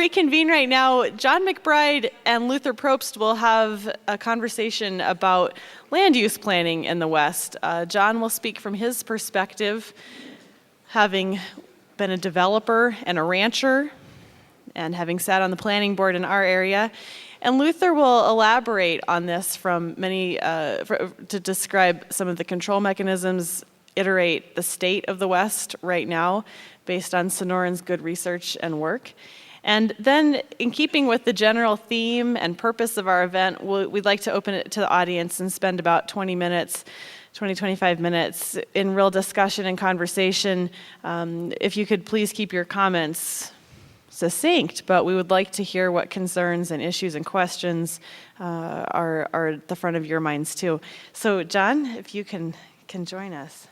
reconvene right now. John McBride and Luther Probst will have a conversation about land use planning in the West. John will speak from his perspective, having been a developer and a rancher, and having sat on the planning board in our area. And Luther will elaborate on this from to describe some of the control mechanisms, iterate the state of the West right now, based on Sonoran's good research and work. And then, in keeping with the general theme and purpose of our event, we'd like to open it to the audience and spend about 25 minutes in real discussion and conversation. If you could please keep your comments succinct, but we would like to hear what concerns and issues and questions are at the front of your minds too. So John, if you can join us.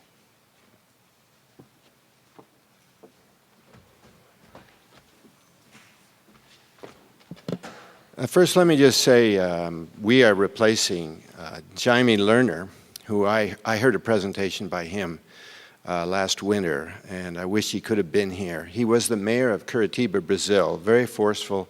First, let me just say we are replacing Jaime Lerner, who I heard a presentation by him last winter, and I wish he could have been here. He was the mayor of Curitiba, Brazil, very forceful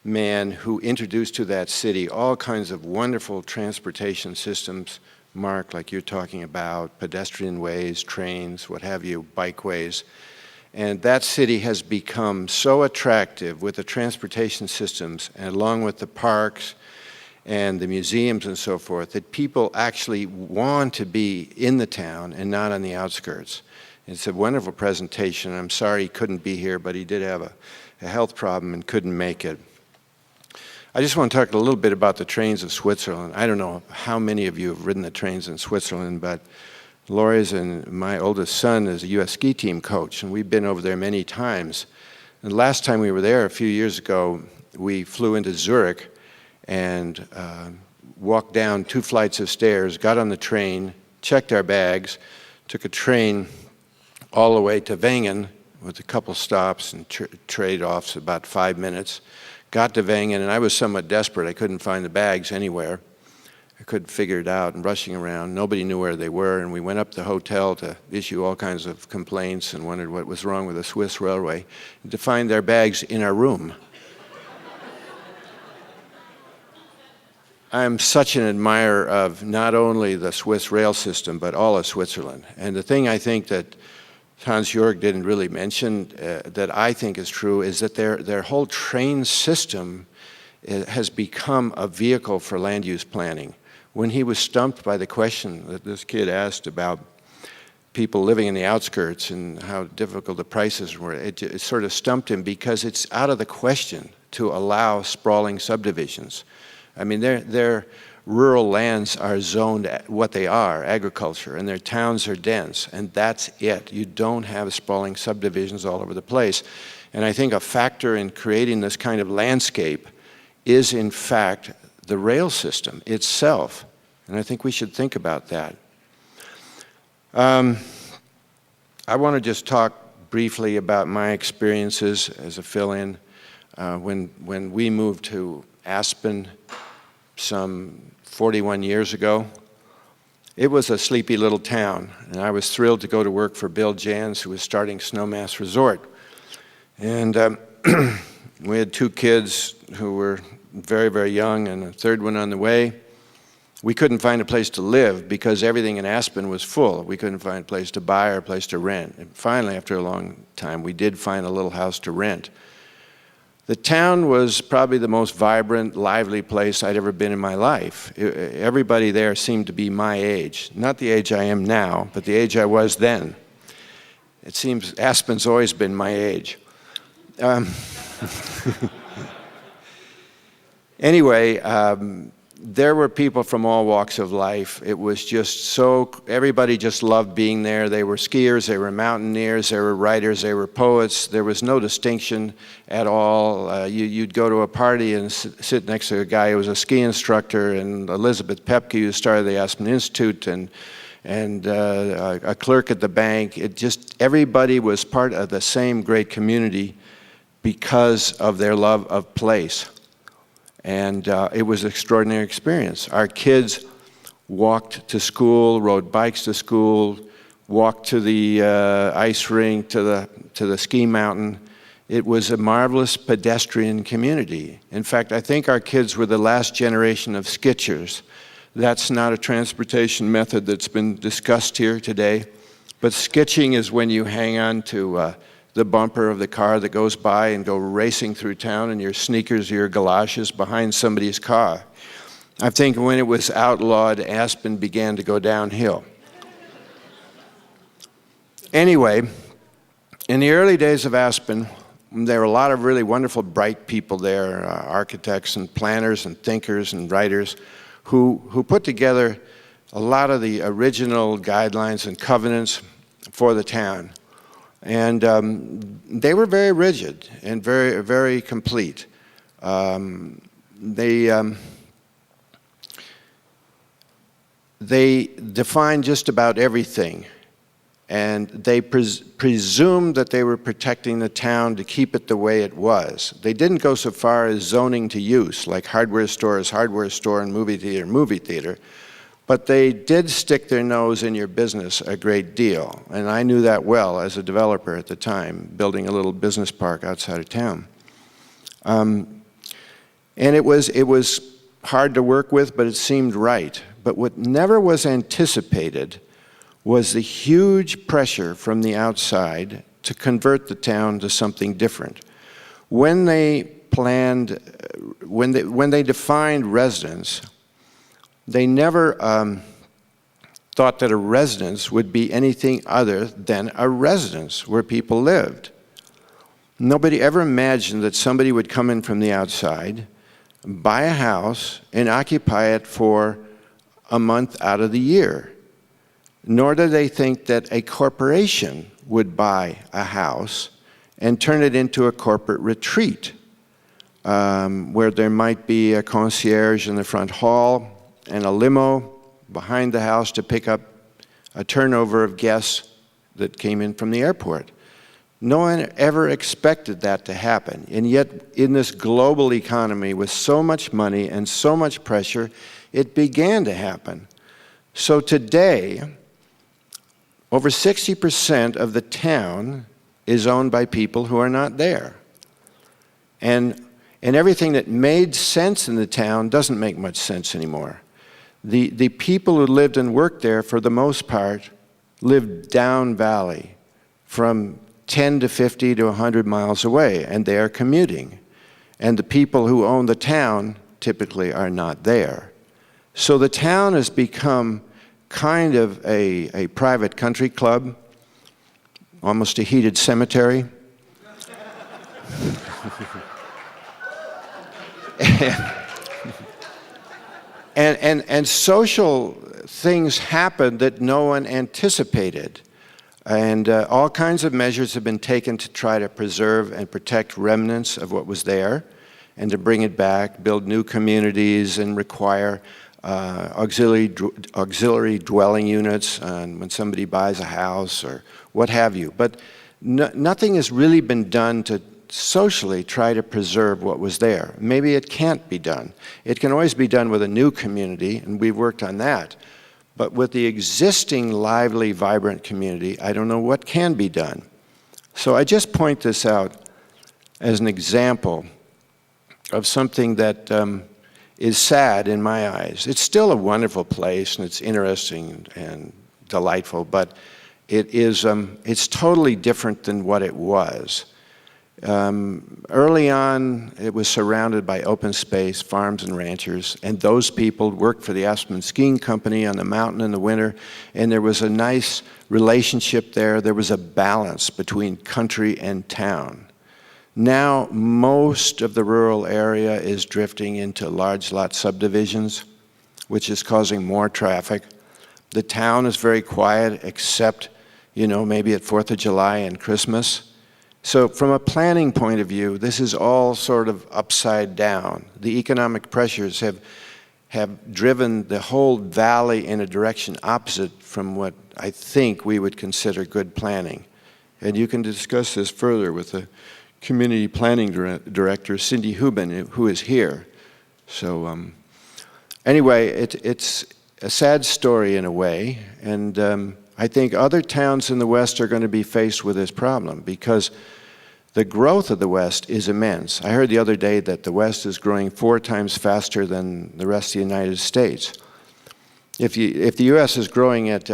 man who introduced to that city all kinds of wonderful transportation systems, Mark, like you're talking about, pedestrian ways, trains, what have you, bikeways. And that city has become so attractive with the transportation systems and along with the parks and the museums and so forth that people actually want to be in the town and not on the outskirts. It's a wonderful presentation. I'm sorry he couldn't be here, but he did have a health problem and couldn't make it. I just want to talk a little bit about the trains of Switzerland. I don't know how many of you have ridden the trains in Switzerland, but Lori's and my oldest son is a U.S. ski team coach, and we've been over there many times. And the last time we were there, a few years ago, we flew into Zurich and walked down 2 flights of stairs, got on the train, checked our bags, took a train all the way to Wengen with a couple stops and trade-offs, about 5 minutes. Got to Wengen, and I was somewhat desperate. I couldn't find the bags anywhere. I couldn't figure it out, and rushing around. Nobody knew where they were, and we went up to the hotel to issue all kinds of complaints and wondered what was wrong with the Swiss railway, and to find their bags in our room. I'm such an admirer of not only the Swiss rail system, but all of Switzerland. And the thing I think that Hans-Jörg didn't really mention that I think is true is that their whole train system has become a vehicle for land use planning. When he was stumped by the question that this kid asked about people living in the outskirts and how difficult the prices were, it sort of stumped him because it's out of the question to allow sprawling subdivisions. I mean, their rural lands are zoned what they are, agriculture, and their towns are dense, and that's it. You don't have sprawling subdivisions all over the place. And I think a factor in creating this kind of landscape is, in fact, the rail system itself. And I think we should think about that. I want to just talk briefly about my experiences as a fill-in. When we moved to Aspen some 41 years ago, it was a sleepy little town, and I was thrilled to go to work for Bill Jans, who was starting Snowmass Resort. And we had 2 kids who were very, very young, and a third one on the way. We couldn't find a place to live because everything in Aspen was full. We couldn't find a place to buy or a place to rent. And finally, after a long time, we did find a little house to rent. The town was probably the most vibrant, lively place I'd ever been in my life. Everybody there seemed to be my age. Not the age I am now, but the age I was then. It seems Aspen's always been my age. Anyway, there were people from all walks of life. It was just so, everybody just loved being there. They were skiers, they were mountaineers, they were writers, they were poets. There was no distinction at all. You'd go to a party and sit next to a guy who was a ski instructor, and Elizabeth Pepke, who started the Aspen Institute, and a clerk at the bank. It just, everybody was part of the same great community because of their love of place. And it was an extraordinary experience. Our kids walked to school, rode bikes to school, walked to the ice rink, to the ski mountain. It was a marvelous pedestrian community. In fact, I think our kids were the last generation of skitchers. That's not a transportation method that's been discussed here today, but skitching is when you hang on to the bumper of the car that goes by and go racing through town in your sneakers or your galoshes behind somebody's car. I think when it was outlawed, Aspen began to go downhill. Anyway, in the early days of Aspen, there were a lot of really wonderful, bright people there, architects and planners and thinkers and writers who put together a lot of the original guidelines and covenants for the town. And they were very rigid and very, very complete. They defined just about everything. And they presumed that they were protecting the town to keep it the way it was. They didn't go so far as zoning to use, like hardware store is hardware store and movie theater. But they did stick their nose in your business a great deal. And I knew that well as a developer at the time, building a little business park outside of town. And it was hard to work with, but it seemed right. But what never was anticipated was the huge pressure from the outside to convert the town to something different. When they planned, when they defined residence, they never thought that a residence would be anything other than a residence where people lived. Nobody ever imagined that somebody would come in from the outside, buy a house, and occupy it for a month out of the year. Nor did they think that a corporation would buy a house and turn it into a corporate retreat, where there might be a concierge in the front hall and a limo behind the house to pick up a turnover of guests that came in from the airport. No one ever expected that to happen. And yet, in this global economy with so much money and so much pressure, it began to happen. So today, over 60% of the town is owned by people who are not there. And everything that made sense in the town doesn't make much sense anymore. The people who lived and worked there, for the most part, lived down valley from 10 to 50 to 100 miles away, and they are commuting. And the people who own the town typically are not there. So the town has become kind of a private country club, almost a heated cemetery. and social things happen that no one anticipated. And all kinds of measures have been taken to try to preserve and protect remnants of what was there and to bring it back, build new communities and require auxiliary dwelling units when somebody buys a house or what have you. But nothing has really been done to socially try to preserve what was there. Maybe it can't be done. It can always be done with a new community, and we've worked on that. But with the existing lively, vibrant community, I don't know what can be done. So I just point this out as an example of something that is sad in my eyes. It's still a wonderful place, and it's interesting and delightful, but it's totally different than what it was. Early on, it was surrounded by open space, farms and ranchers, and those people worked for the Aspen Skiing Company on the mountain in the winter, and there was a nice relationship there. There was a balance between country and town. Now, most of the rural area is drifting into large lot subdivisions, which is causing more traffic. The town is very quiet, except, maybe at 4th of July and Christmas. So from a planning point of view, this is all sort of upside down. The economic pressures have driven the whole valley in a direction opposite from what I think we would consider good planning. And you can discuss this further with the Community Planning Director, Cindy Hubin, who is here. So anyway, it's a sad story in a way, and I think other towns in the West are going to be faced with this problem because the growth of the West is immense. I heard the other day that the West is growing 4 times faster than the rest of the United States. If the U.S. is growing at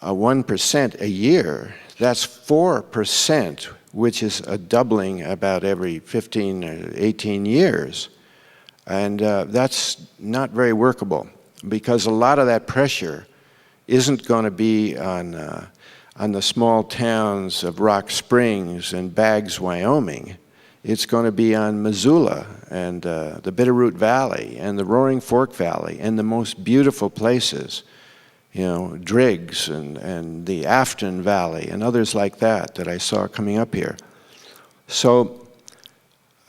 1% a year, that's 4%, which is a doubling about every 15 or 18 years. And that's not very workable, because a lot of that pressure isn't going to be on the small towns of Rock Springs and Baggs, Wyoming. It's going to be on Missoula and the Bitterroot Valley and the Roaring Fork Valley and the most beautiful places, you know, Driggs and the Afton Valley and others like that I saw coming up here. So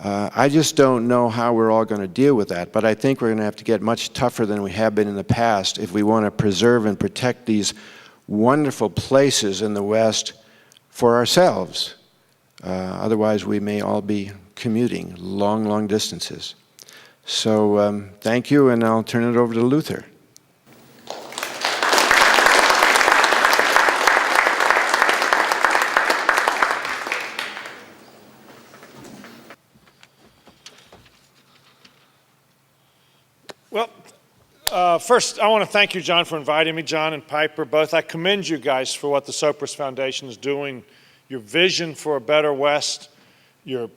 I just don't know how we're all going to deal with that, but I think we're going to have to get much tougher than we have been in the past if we want to preserve and protect these wonderful places in the West for ourselves. Otherwise, we may all be commuting long, long distances. So thank you, and I'll turn it over to Luther. Well, first, I want to thank you, John, for inviting me, John and Piper both. I commend you guys for what the Sopris Foundation is doing, your vision for a better West, your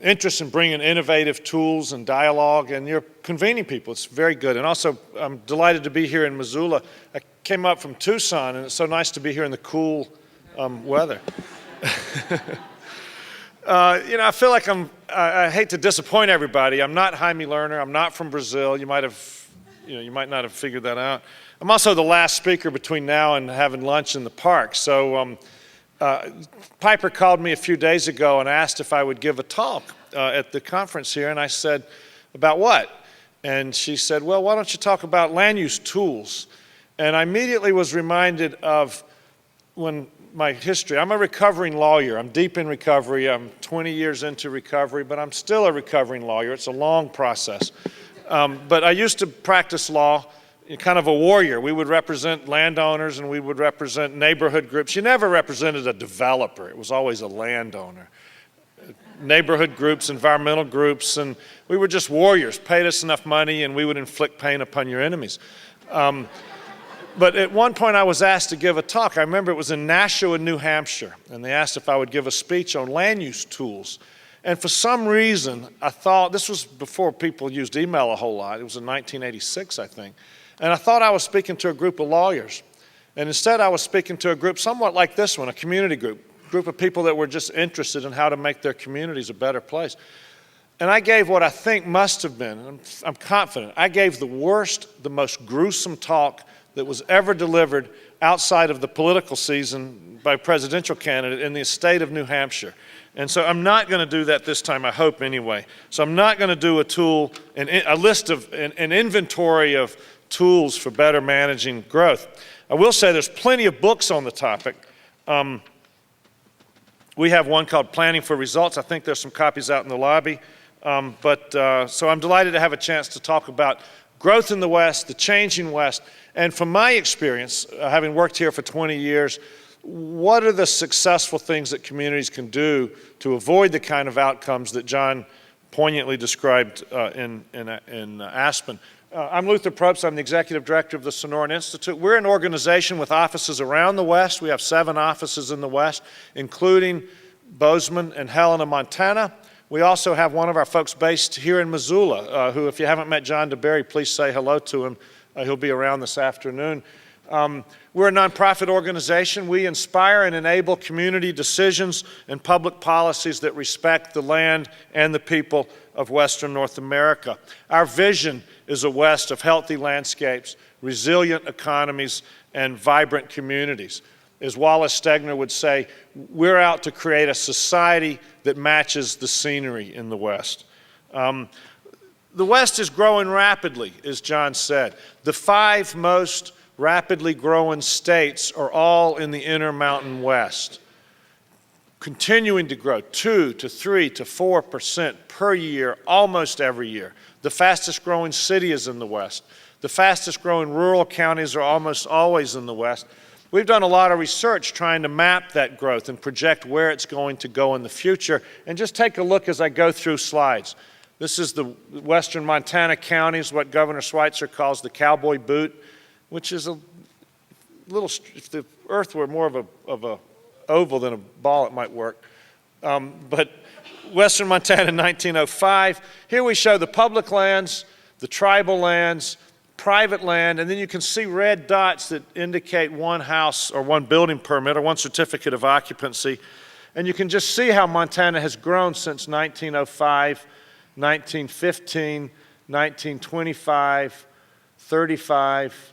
interest in bringing innovative tools and dialogue, and you're convening people. It's very good. And also, I'm delighted to be here in Missoula. I came up from Tucson, and it's so nice to be here in the cool weather. You know, I feel like I hate to disappoint everybody. I'm not Jaime Lerner. I'm not from Brazil. You might not have figured that out. I'm also the last speaker between now and having lunch in the park. So Piper called me a few days ago and asked if I would give a talk at the conference here. And I said, about what? And she said, well, why don't you talk about land use tools? And I immediately was reminded of my history. I'm a recovering lawyer. I'm deep in recovery. I'm 20 years into recovery, but I'm still a recovering lawyer. It's a long process. But I used to practice law, kind of a warrior. We would represent landowners and we would represent neighborhood groups. You never represented a developer. It was always a landowner. Neighborhood groups, environmental groups, and we were just warriors. Paid us enough money and we would inflict pain upon your enemies. But at one point I was asked to give a talk. I remember it was in Nashua, New Hampshire, and they asked if I would give a speech on land use tools. And for some reason, I thought, this was before people used email a whole lot. It was in 1986, I think. And I thought I was speaking to a group of lawyers. And instead I was speaking to a group somewhat like this one, a community group of people that were just interested in how to make their communities a better place. And I gave what I think must have been, and I'm confident, I gave the worst, the most gruesome talk that was ever delivered outside of the political season by a presidential candidate in the state of New Hampshire. And so I'm not going to do that this time, I hope anyway. So I'm not going to do a list of an inventory of tools for better managing growth. I will say there's plenty of books on the topic. We have one called Planning for Results. I think there's some copies out in the lobby. So I'm delighted to have a chance to talk about growth in the West, the changing West, and from my experience, having worked here for 20 years, what are the successful things that communities can do to avoid the kind of outcomes that John poignantly described in Aspen? I'm Luther Probst. I'm the executive director of the Sonoran Institute. We're an organization with offices around the West. We have 7 offices in the West, including Bozeman and Helena, Montana. We also have one of our folks based here in Missoula, who, if you haven't met John DeBerry, please say hello to him. He'll be around this afternoon. We're a nonprofit organization. We inspire and enable community decisions and public policies that respect the land and the people of Western North America. Our vision is a West of healthy landscapes, resilient economies, and vibrant communities. As Wallace Stegner would say, we're out to create a society that matches the scenery in the West. The West is growing rapidly, as John said. The 5 most rapidly growing states are all in the Intermountain West, continuing to grow 2 to 3 to 4% per year, almost every year. The fastest growing city is in the West. The fastest growing rural counties are almost always in the West. we've done a lot of research trying to map that growth and project where it's going to go in the future. And just take a look as I go through slides. This is the western Montana counties, what Governor Schweitzer calls the cowboy boot, which is a little, if the earth were more of a oval than a ball, it might work. But western Montana in 1905, here we show the public lands, the tribal lands, private land, and then you can see red dots that indicate one house or one building permit or one certificate of occupancy. And you can just see how Montana has grown since 1905, 1915, 1925, 35.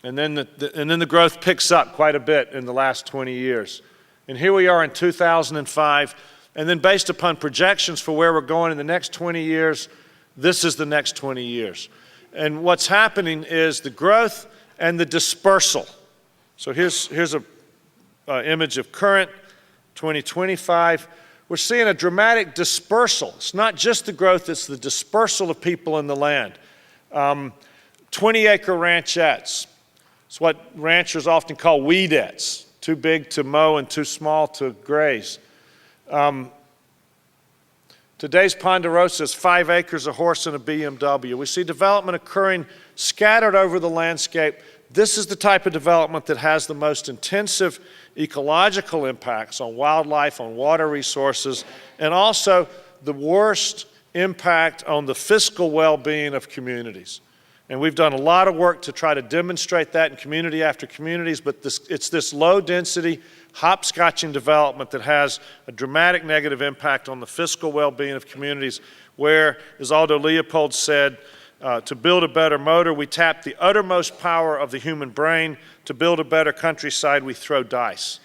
And then the growth picks up quite a bit in the last 20 years. And here we are in 2005. And then based upon projections for where we're going in the next 20 years, this is the next 20 years. And what's happening is the growth and the dispersal. So here's a image of current 2025. We're seeing a dramatic dispersal. It's not just the growth, it's the dispersal of people in the land. 20-acre ranchettes. It's what ranchers often call weedettes, too big to mow and too small to graze. Today's Ponderosa is 5 acres, a horse, and a BMW. We see development occurring scattered over the landscape. This is the type of development that has the most intensive ecological impacts on wildlife, on water resources, and also the worst impact on the fiscal well-being of communities. And we've done a lot of work to try to demonstrate that in community after communities, but it's this low-density, hopscotching development that has a dramatic negative impact on the fiscal well-being of communities where, as Aldo Leopold said, to build a better motor, we tap the uttermost power of the human brain. To build a better countryside, we throw dice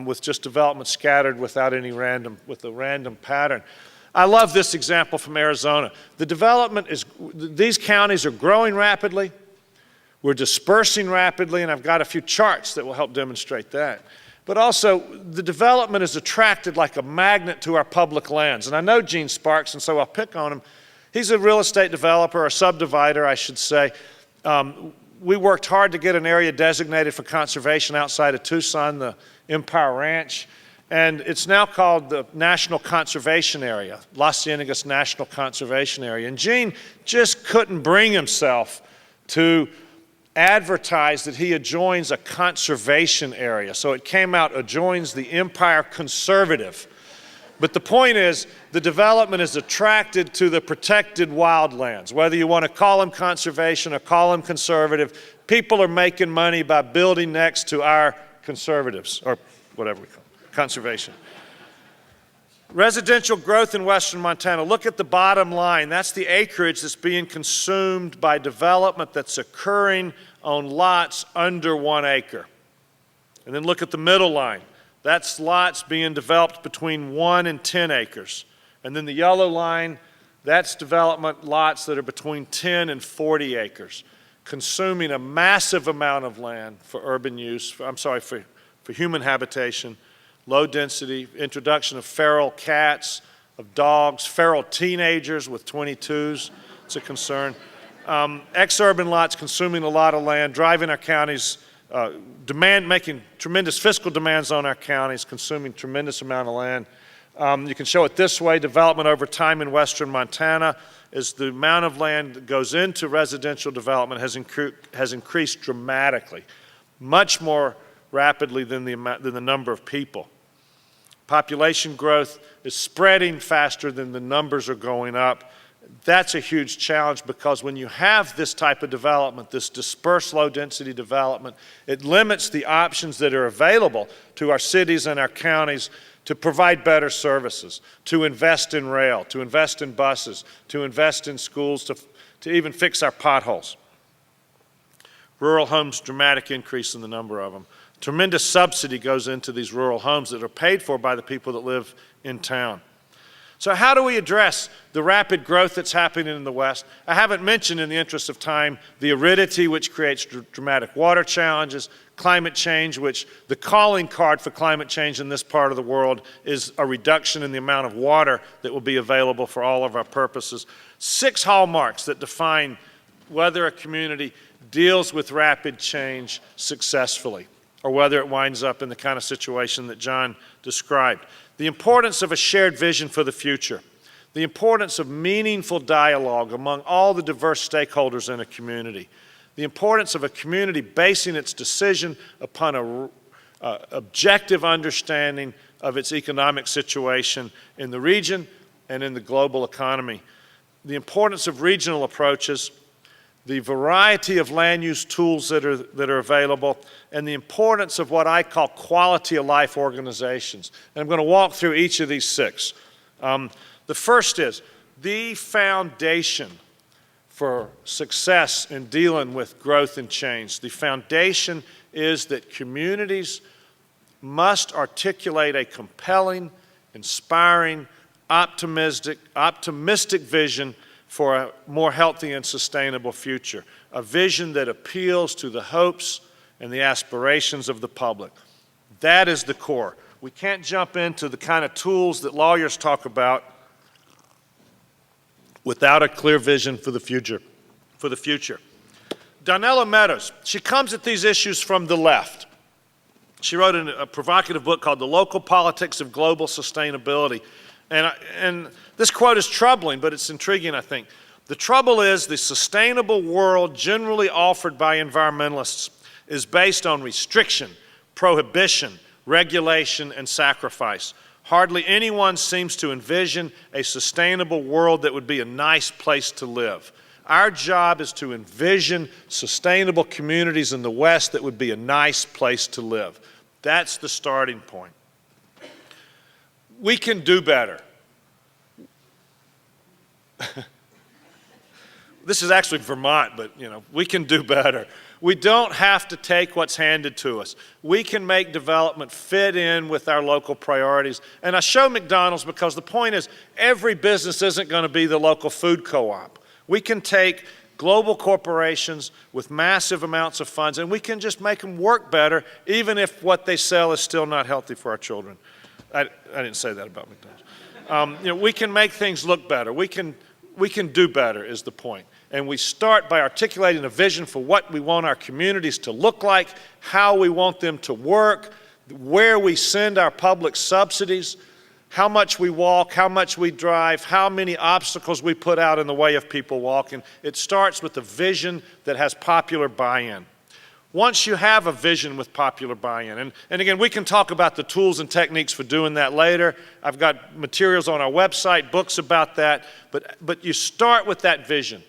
with just development scattered without any with a random pattern. I love this example from Arizona. The development these counties are growing rapidly. We're dispersing rapidly, and I've got a few charts that will help demonstrate that. But also, the development is attracted like a magnet to our public lands. And I know Gene Sparks, and so I'll pick on him. He's a real estate developer, or subdivider, I should say. We worked hard to get an area designated for conservation outside of Tucson, the Empire Ranch. And it's now called the National Conservation Area, Las Ciénegas National Conservation Area. And Gene just couldn't bring himself to advertise that he adjoins a conservation area. So it came out, adjoins the Empire Conservative. But the point is, the development is attracted to the protected wildlands. Whether you want to call them conservation or call them conservative, people are making money by building next to our conservatives, or whatever we call them. Conservation. Residential growth in western Montana. Look at the bottom line. That's the acreage that's being consumed by development that's occurring on lots under 1 acre. And then look at the middle line. That's lots being developed between 1 and 10 acres. And then the yellow line, that's development lots that are between 10 and 40 acres, consuming a massive amount of land for urban use, for human habitation. Low density, introduction of feral cats, of dogs, feral teenagers with 22s, it's a concern. Ex-urban lots consuming a lot of land, driving our counties, making tremendous fiscal demands on our counties, consuming tremendous amount of land. You can show it this way, development over time in western Montana is the amount of land that goes into residential development has increased dramatically, much more rapidly than the number of people. Population growth is spreading faster than the numbers are going up. That's a huge challenge because when you have this type of development, this dispersed low-density development, it limits the options that are available to our cities and our counties to provide better services, to invest in rail, to invest in buses, to invest in schools, to even fix our potholes. Rural homes, dramatic increase in the number of them. Tremendous subsidy goes into these rural homes that are paid for by the people that live in town. So how do we address the rapid growth that's happening in the West? I haven't mentioned, in the interest of time, the aridity, which creates dramatic water challenges, climate change, which the calling card for climate change in this part of the world is a reduction in the amount of water that will be available for all of our purposes. 6 hallmarks that define whether a community deals with rapid change successfully, or whether it winds up in the kind of situation that John described. The importance of a shared vision for the future. The importance of meaningful dialogue among all the diverse stakeholders in a community. The importance of a community basing its decision upon an objective understanding of its economic situation in the region and in the global economy. The importance of regional approaches, the variety of land use tools that are available, and the importance of what I call quality of life organizations. And I'm going to walk through each of these 6. The first is the foundation for success in dealing with growth and change. The foundation is that communities must articulate a compelling, inspiring, optimistic vision for a more healthy and sustainable future, a vision that appeals to the hopes and the aspirations of the public. That is the core. We can't jump into the kind of tools that lawyers talk about without a clear vision for the future. Donella Meadows, she comes at these issues from the left. She wrote a provocative book called The Local Politics of Global Sustainability. And this quote is troubling, but it's intriguing, I think. The trouble is the sustainable world generally offered by environmentalists is based on restriction, prohibition, regulation, and sacrifice. Hardly anyone seems to envision a sustainable world that would be a nice place to live. Our job is to envision sustainable communities in the West that would be a nice place to live. That's the starting point. We can do better. This is actually Vermont, but we can do better. We don't have to take what's handed to us. We can make development fit in with our local priorities. And I show McDonald's because the point is every business isn't going to be the local food co-op. We can take global corporations with massive amounts of funds and we can just make them work better even if what they sell is still not healthy for our children. I didn't say that about McDonald's. We can make things look better. We can do better is the point. And we start by articulating a vision for what we want our communities to look like, how we want them to work, where we send our public subsidies, how much we walk, how much we drive, how many obstacles we put out in the way of people walking. It starts with a vision that has popular buy-in. Once you have a vision with popular buy-in, and again, we can talk about the tools and techniques for doing that later. I've got materials on our website, books about that, but you start with that vision.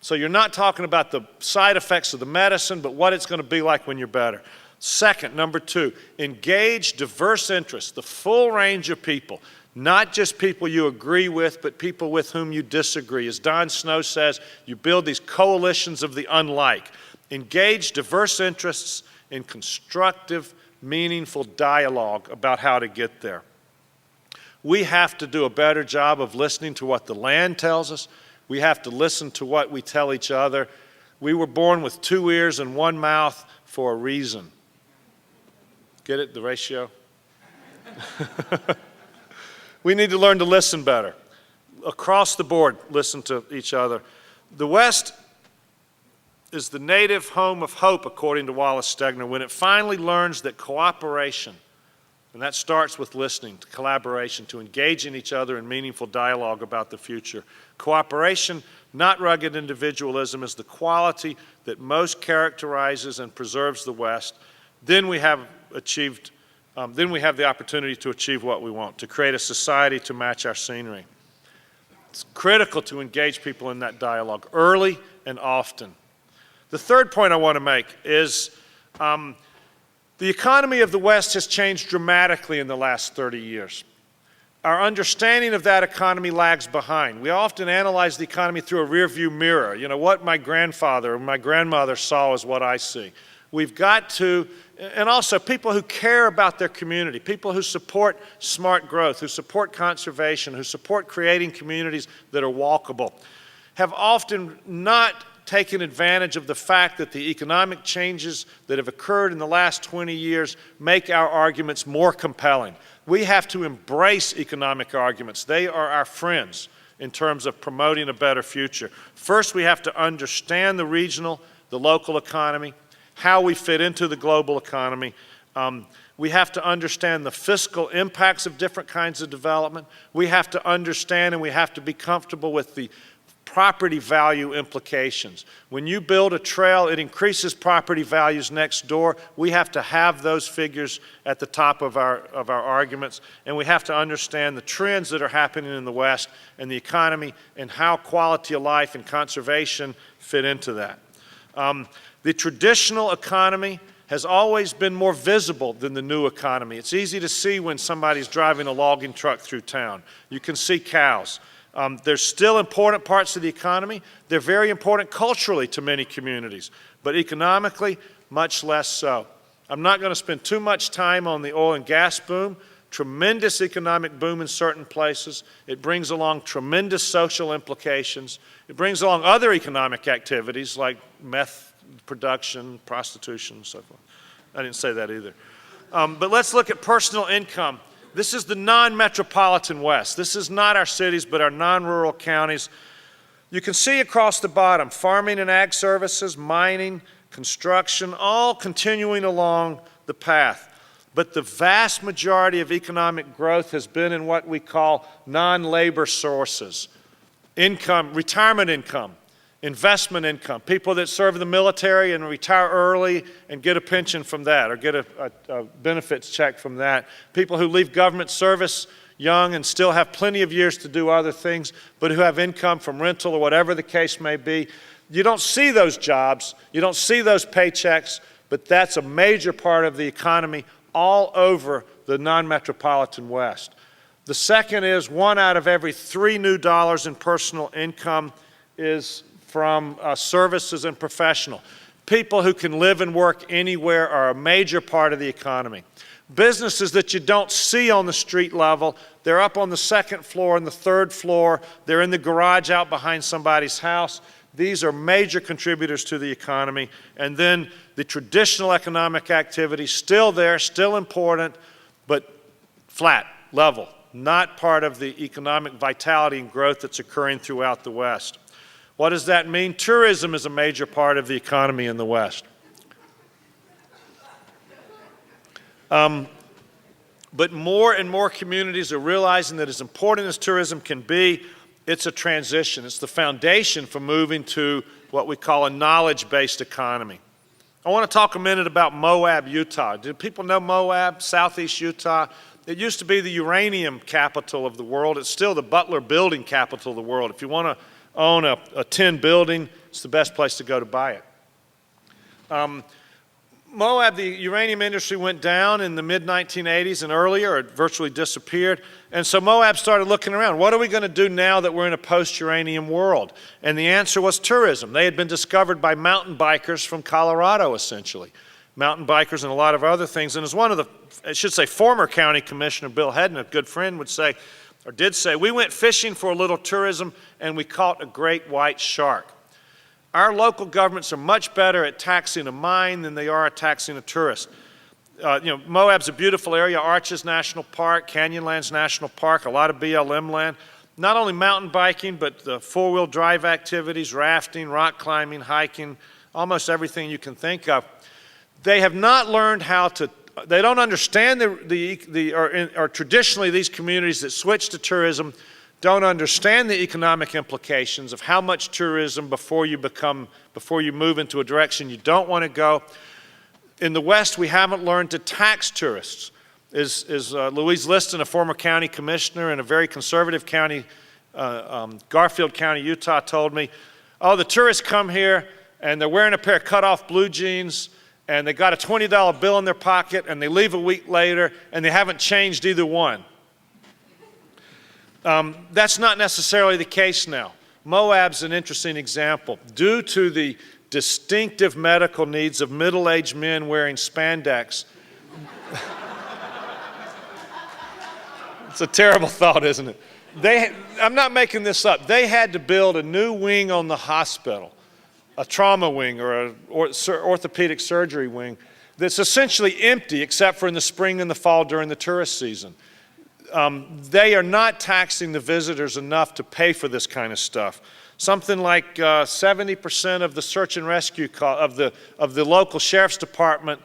So you're not talking about the side effects of the medicine, but what it's going to be like when you're better. Second, number 2, engage diverse interests, the full range of people, not just people you agree with, but people with whom you disagree. As Don Snow says, you build these coalitions of the unlike. Engage diverse interests in constructive, meaningful dialogue about how to get there. We have to do a better job of listening to what the land tells us. We have to listen to what we tell each other. We were born with 2 ears and 1 mouth for a reason. Get it, the ratio? We need to learn to listen better. Across the board, listen to each other. The West is the native home of hope, according to Wallace Stegner, when it finally learns that cooperation, and that starts with listening, to collaboration, to engage in each other in meaningful dialogue about the future. Cooperation, not rugged individualism, is the quality that most characterizes and preserves the West. Then we have the opportunity to achieve what we want, to create a society to match our scenery. It's critical to engage people in that dialogue early and often. The third point I want to make is the economy of the West has changed dramatically in the last 30 years. Our understanding of that economy lags behind. We often analyze the economy through a rearview mirror. What my grandfather or my grandmother saw is what I see. We've got to, and also people who care about their community, people who support smart growth, who support conservation, who support creating communities that are walkable, have often not taken advantage of the fact that the economic changes that have occurred in the last 20 years make our arguments more compelling. We have to embrace economic arguments. They are our friends in terms of promoting a better future. First, we have to understand the regional, the local economy, how we fit into the global economy. We have to understand the fiscal impacts of different kinds of development. We have to understand and we have to be comfortable with the property value implications. When you build a trail, it increases property values next door. We have to have those figures at the top of our arguments, and we have to understand the trends that are happening in the West and the economy and how quality of life and conservation fit into that. The traditional economy has always been more visible than the new economy. It's easy to see when somebody's driving a logging truck through town. You can see cows. There's still important parts of the economy. They're very important culturally to many communities, but economically, much less so. I'm not going to spend too much time on the oil and gas boom. Tremendous economic boom in certain places. It brings along tremendous social implications. It brings along other economic activities like meth production, prostitution, and so forth. I didn't say that either. But let's look at personal income. This is the non-metropolitan West. This is not our cities, but our non-rural counties. You can see across the bottom, farming and ag services, mining, construction, all continuing along the path. But the vast majority of economic growth has been in what we call non-labor sources. Income, retirement income, investment income, people that serve the military and retire early and get a pension from that or get a benefits check from that, people who leave government service young and still have plenty of years to do other things, but who have income from rental or whatever the case may be. You don't see those jobs, you don't see those paychecks, but that's a major part of the economy all over the non-metropolitan West. The second is 1 out of every 3 new dollars in personal income is from services and professional. People who can live and work anywhere are a major part of the economy. Businesses that you don't see on the street level, they're up on the second floor and the third floor, they're in the garage out behind somebody's house. These are major contributors to the economy. And then the traditional economic activity, still there, still important, but flat, level, not part of the economic vitality and growth that's occurring throughout the West. What does that mean? Tourism is a major part of the economy in the West. But more and more communities are realizing that as important as tourism can be, it's a transition. It's the foundation for moving to what we call a knowledge-based economy. I want to talk a minute about Moab, Utah. Do people know Moab, southeast Utah? It used to be the uranium capital of the world. It's still the Butler building capital of the world. If you want to own a tin building, it's the best place to go to buy it. Moab, the uranium industry went down in the mid-1980s and earlier. It virtually disappeared. And so Moab started looking around. What are we going to do now that we're in a post-uranium world? And the answer was tourism. They had been discovered by mountain bikers from Colorado, essentially. Mountain bikers and a lot of other things. And as one of the, I should say, former county commissioner Bill Hedden, a good friend, would say, or did say, we went fishing for a little tourism and we caught a great white shark. Our local governments are much better at taxing a mine than they are at taxing a tourist. Moab's a beautiful area, Arches National Park, Canyonlands National Park, a lot of BLM land. Not only mountain biking, but the four-wheel drive activities, rafting, rock climbing, hiking, almost everything you can think of. They have not learned how to, they don't understand or traditionally these communities that switch to tourism don't understand the economic implications of how much tourism before you move into a direction you don't want to go. In the West, we haven't learned to tax tourists. Louise Liston, a former county commissioner in a very conservative county, Garfield County, Utah, told me, oh, the tourists come here and they're wearing a pair of cut-off blue jeans and they got a $20 bill in their pocket and they leave a week later and they haven't changed either one. That's not necessarily the case now. Moab's an interesting example. Due to the distinctive medical needs of middle-aged men wearing spandex. It's a terrible thought, isn't it? I'm not making this up. They had to build a new wing on the hospital, a trauma wing or an orthopedic surgery wing that's essentially empty except for in the spring and the fall during the tourist season. They are not taxing the visitors enough to pay for this kind of stuff. Something like 70% of the search and rescue of the local sheriff's department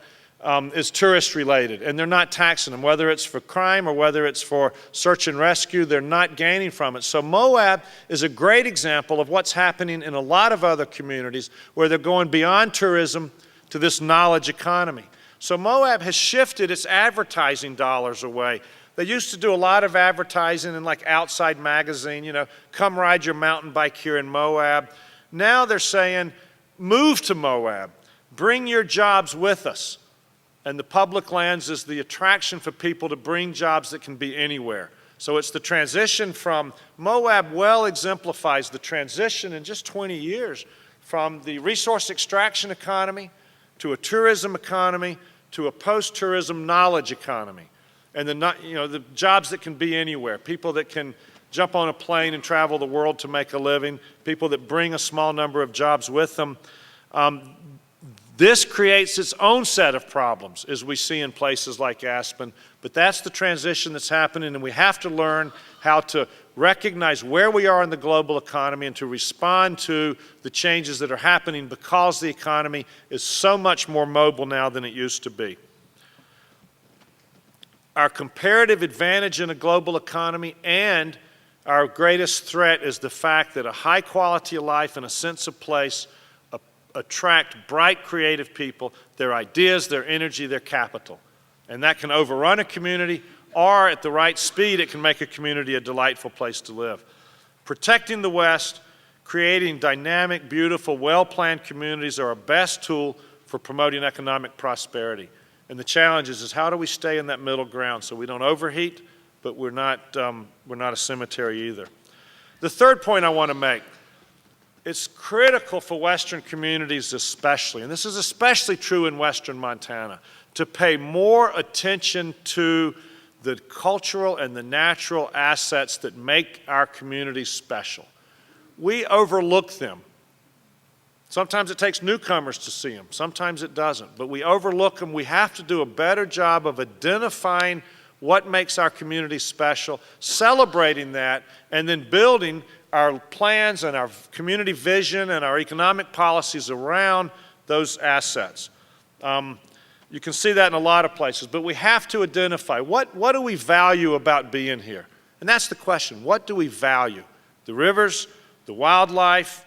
is tourist related, and they're not taxing them. Whether it's for crime or whether it's for search and rescue, they're not gaining from it. So Moab is a great example of what's happening in a lot of other communities where they're going beyond tourism to this knowledge economy. So Moab has shifted its advertising dollars away. They used to do a lot of advertising in like Outside Magazine, come ride your mountain bike here in Moab. Now they're saying, move to Moab, bring your jobs with us. And the public lands is the attraction for people to bring jobs that can be anywhere. So it's the transition from, Moab well exemplifies the transition in just 20 years from the resource extraction economy to a tourism economy to a post-tourism knowledge economy. And the jobs that can be anywhere, people that can jump on a plane and travel the world to make a living, people that bring a small number of jobs with them. This creates its own set of problems, as we see in places like Aspen, but that's the transition that's happening, and we have to learn how to recognize where we are in the global economy and to respond to the changes that are happening because the economy is so much more mobile now than it used to be. Our comparative advantage in a global economy and our greatest threat is the fact that a high quality of life and a sense of place attract bright, creative people, their ideas, their energy, their capital. And that can overrun a community, or at the right speed, it can make a community a delightful place to live. Protecting the West, creating dynamic, beautiful, well-planned communities are our best tool for promoting economic prosperity. And the challenge is how do we stay in that middle ground so we don't overheat, but we're not a cemetery either. The third point I want to make, it's critical for Western communities especially, and this is especially true in Western Montana, to pay more attention to the cultural and the natural assets that make our communities special. We overlook them. Sometimes it takes newcomers to see them. Sometimes it doesn't. But we overlook them. We have to do a better job of identifying what makes our community special, celebrating that, and then building our plans and our community vision and our economic policies around those assets. You can see that in a lot of places. But we have to identify what do we value about being here? And that's the question. What do we value? The rivers, the wildlife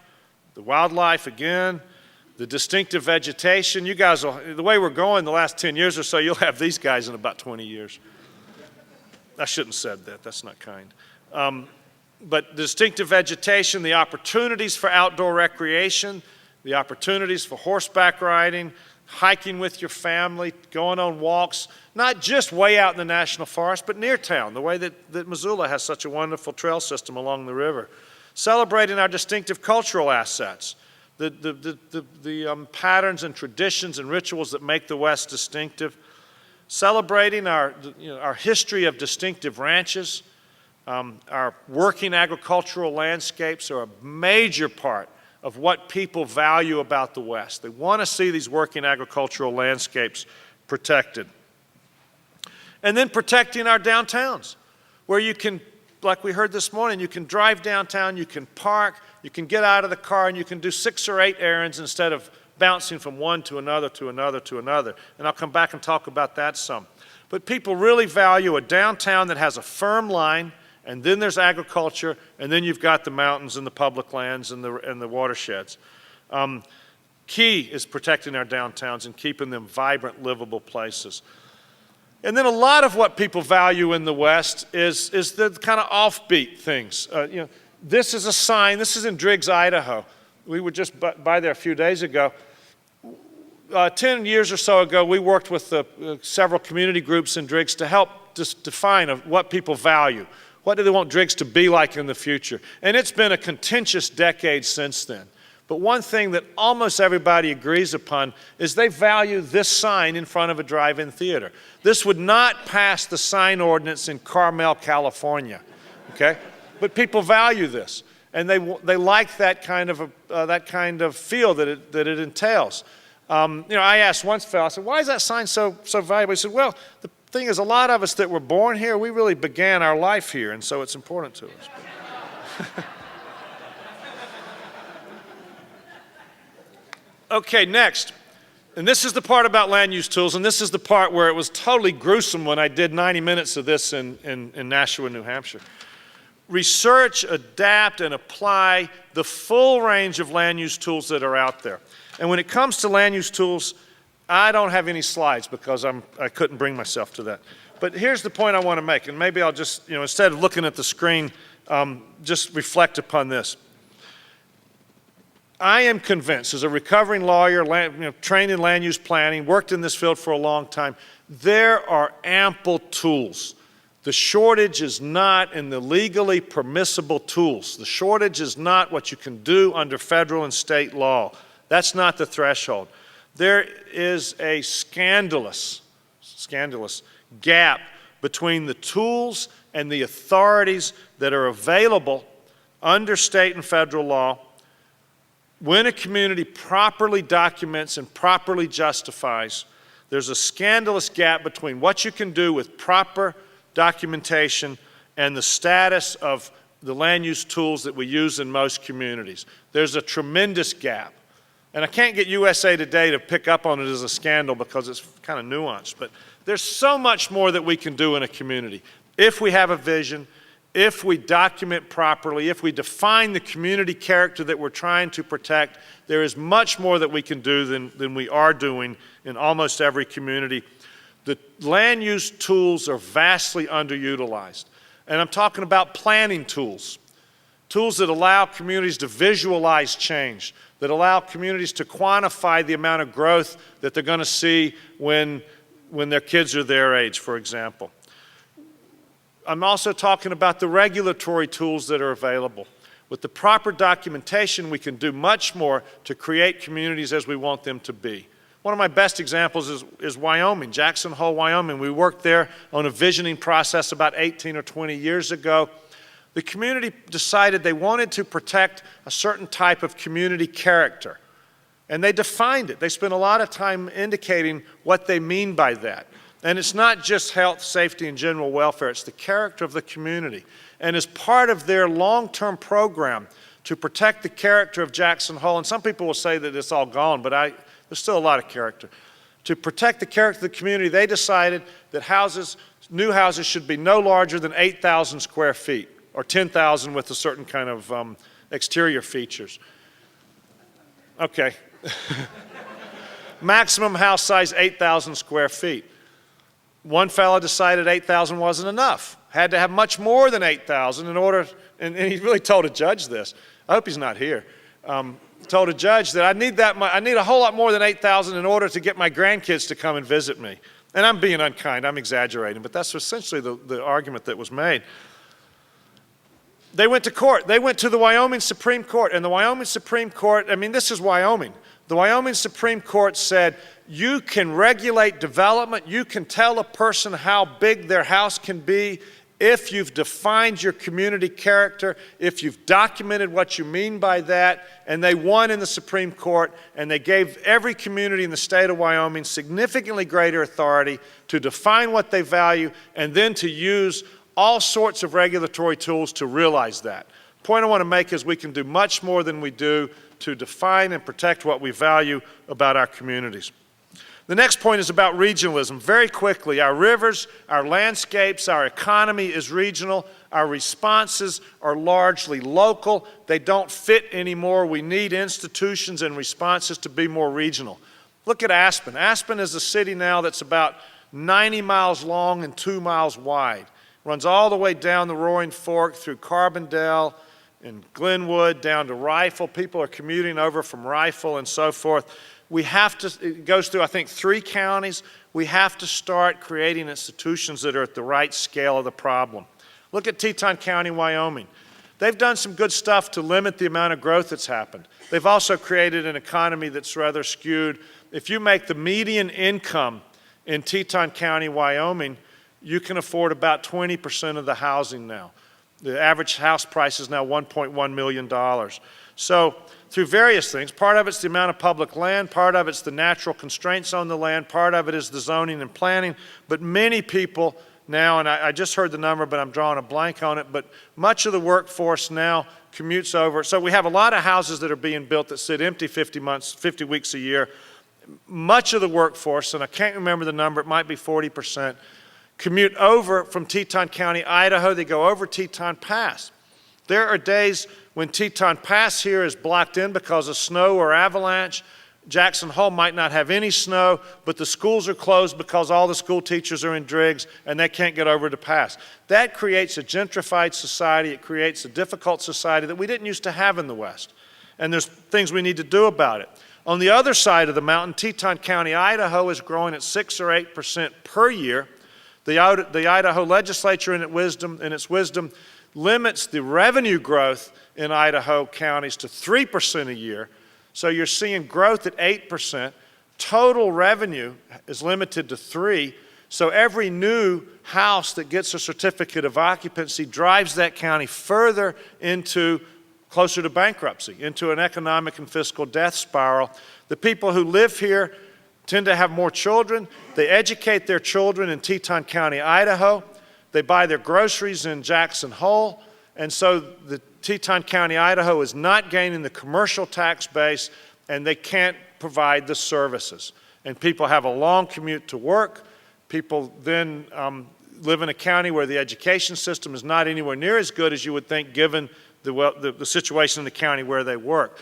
again, the distinctive vegetation. You guys, the way we're going the last 10 years or so, you'll have these guys in about 20 years. I shouldn't have said that. That's not kind. But the distinctive vegetation, the opportunities for outdoor recreation, the opportunities for horseback riding, hiking with your family, going on walks, not just way out in the national forest, but near town, the way that Missoula has such a wonderful trail system along the river. Celebrating our distinctive cultural assets, the patterns and traditions and rituals that make the West distinctive. Celebrating our history of distinctive ranches. Our working agricultural landscapes are a major part of what people value about the West. They want to see these working agricultural landscapes protected. And then protecting our downtowns, where you can, like we heard this morning, you can drive downtown, you can park, you can get out of the car, and you can do 6 or 8 errands instead of bouncing from one to another to another to another. And I'll come back and talk about that some. But people really value a downtown that has a firm line, and then there's agriculture, and then you've got the mountains and the public lands and the watersheds. Key is protecting our downtowns and keeping them vibrant, livable places. And then a lot of what people value in the West is the kind of offbeat things. This is a sign. This is in Driggs, Idaho. We were just by there a few days ago. 10 years or so ago, we worked with several community groups in Driggs to help just define what people value. What do they want Driggs to be like in the future? And it's been a contentious decade since then. But one thing that almost everybody agrees upon is they value this sign in front of a drive-in theater. This would not pass the sign ordinance in Carmel, California, okay? But people value this, and they like that kind of feel that it entails. I asked one fellow, I said, why is that sign so valuable? He said, well, the thing is, a lot of us that were born here, we really began our life here, and so it's important to us. Okay, next. And this is the part about land use tools, and this is the part where it was totally gruesome when I did 90 minutes of this in Nashua, New Hampshire. Research, adapt, and apply the full range of land use tools that are out there. And when it comes to land use tools, I don't have any slides because I couldn't bring myself to that. But here's the point I want to make, and maybe I'll just, instead of looking at the screen, just reflect upon this. I am convinced, as a recovering lawyer, trained in land use planning, worked in this field for a long time, there are ample tools. The shortage is not in the legally permissible tools. The shortage is not what you can do under federal and state law. That's not the threshold. There is a scandalous gap between the tools and the authorities that are available under state and federal law when a community properly documents and properly justifies. There's a scandalous gap between what you can do with proper documentation and the status of the land use tools that we use in most communities. There's a tremendous gap. And I can't get USA Today to pick up on it as a scandal because it's kind of nuanced, but there's so much more that we can do in a community. If we have a vision, if we document properly, if we define the community character that we're trying to protect, there is much more that we can do than we are doing in almost every community. The land use tools are vastly underutilized. And I'm talking about planning tools, tools that allow communities to visualize change, that allow communities to quantify the amount of growth that they're going to see when their kids are their age, for example. I'm also talking about the regulatory tools that are available. With the proper documentation, we can do much more to create communities as we want them to be. One of my best examples is Wyoming, Jackson Hole, Wyoming. We worked there on a visioning process about 18 or 20 years ago. The community decided they wanted to protect a certain type of community character, and they defined it. They spent a lot of time indicating what they mean by that. And it's not just health, safety, and general welfare. It's the character of the community. And as part of their long-term program to protect the character of Jackson Hole, and some people will say that it's all gone, but there's still a lot of character. To protect the character of the community, they decided that new houses should be no larger than 8,000 square feet, or 10,000 with a certain kind of exterior features. Okay. Maximum house size, 8,000 square feet. One fellow decided 8,000 wasn't enough. Had to have much more than 8,000 in order, and he really told a judge this. I hope he's not here. Told a judge that I need a whole lot more than 8,000 in order to get my grandkids to come and visit me. And I'm being unkind, I'm exaggerating, but that's essentially the argument that was made. They went to court. They went to the Wyoming Supreme Court, and the Wyoming Supreme Court, this is Wyoming. The Wyoming Supreme Court said, you can regulate development, you can tell a person how big their house can be if you've defined your community character, if you've documented what you mean by that, and they won in the Supreme Court, and they gave every community in the state of Wyoming significantly greater authority to define what they value and then to use all sorts of regulatory tools to realize that. The point I want to make is we can do much more than we do to define and protect what we value about our communities. The next point is about regionalism. Very quickly, our rivers, our landscapes, our economy is regional. Our responses are largely local. They don't fit anymore. We need institutions and responses to be more regional. Look at Aspen. Aspen is a city now that's about 90 miles long and 2 miles wide. Runs all the way down the Roaring Fork through Carbondale and Glenwood down to Rifle. People are commuting over from Rifle and so forth. It goes through, I think, 3 counties. We have to start creating institutions that are at the right scale of the problem. Look at Teton County, Wyoming. They've done some good stuff to limit the amount of growth that's happened. They've also created an economy that's rather skewed. If you make the median income in Teton County, Wyoming, you can afford about 20% of the housing now. The average house price is now $1.1 million. So through various things, part of it's the amount of public land, part of it's the natural constraints on the land, part of it is the zoning and planning, but many people now, and I just heard the number, but I'm drawing a blank on it, but much of the workforce now commutes over. So we have a lot of houses that are being built that sit empty 50 weeks a year. Much of the workforce, and I can't remember the number, it might be 40%, commute over from Teton County, Idaho. They go over Teton Pass. There are days when Teton Pass here is blocked in because of snow or avalanche. Jackson Hole might not have any snow, but the schools are closed because all the school teachers are in Driggs and they can't get over the pass. That creates a gentrified society. It creates a difficult society that we didn't used to have in the West. And there's things we need to do about it. On the other side of the mountain, Teton County, Idaho is growing at 6 or 8% per year. The Idaho legislature in its wisdom limits the revenue growth in Idaho counties to 3% a year. So you're seeing growth at 8%. Total revenue is limited to 3%. So every new house that gets a certificate of occupancy drives that county further into closer to bankruptcy, into an economic and fiscal death spiral. The people who live here tend to have more children. They educate their children in Teton County, Idaho. They buy their groceries in Jackson Hole. And so the Teton County, Idaho is not gaining the commercial tax base, and they can't provide the services. And people have a long commute to work. People then live in a county where the education system is not anywhere near as good as you would think given the situation in the county where they work.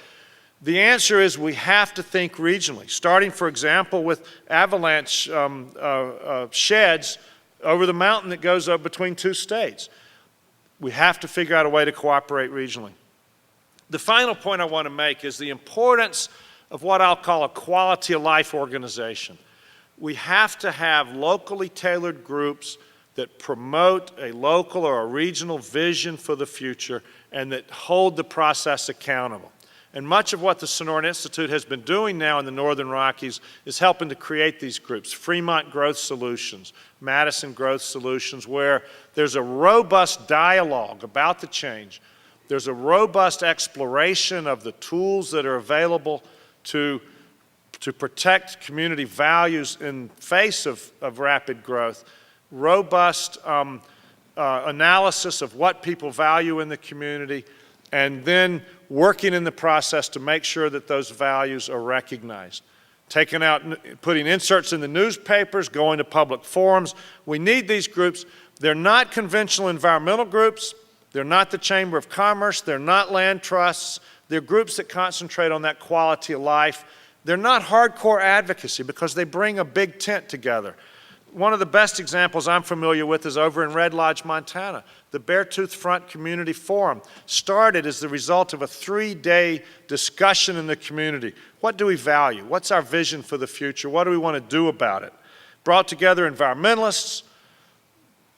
The answer is we have to think regionally, starting, for example, with avalanche sheds over the mountain that goes up between two states. We have to figure out a way to cooperate regionally. The final point I want to make is the importance of what I'll call a quality of life organization. We have to have locally tailored groups that promote a local or a regional vision for the future and that hold the process accountable. And much of what the Sonoran Institute has been doing now in the Northern Rockies is helping to create these groups, Fremont Growth Solutions, Madison Growth Solutions, where there's a robust dialogue about the change. There's a robust exploration of the tools that are available to protect community values in face of rapid growth, robust analysis of what people value in the community, and then working in the process to make sure that those values are recognized. Putting inserts in the newspapers, going to public forums. We need these groups. They're not conventional environmental groups. They're not the Chamber of Commerce. They're not land trusts. They're groups that concentrate on that quality of life. They're not hardcore advocacy because they bring a big tent together. One of the best examples I'm familiar with is over in Red Lodge, Montana. The Beartooth Front Community Forum started as the result of a 3-day discussion in the community. What do we value? What's our vision for the future? What do we want to do about it? Brought together environmentalists,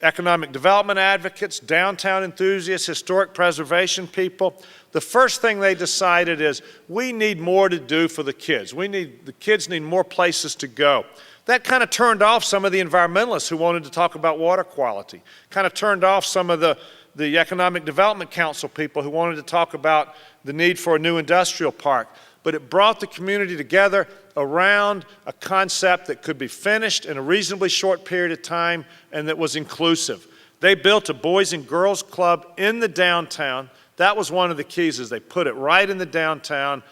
economic development advocates, downtown enthusiasts, historic preservation people. The first thing they decided is we need more to do for the kids. The kids need more places to go. That kind of turned off some of the environmentalists who wanted to talk about water quality, kind of turned off some of the Economic Development Council people who wanted to talk about the need for a new industrial park. But it brought the community together around a concept that could be finished in a reasonably short period of time and that was inclusive. They built a Boys and Girls Club in the downtown. That was one of the keys, is they put it right in the downtown.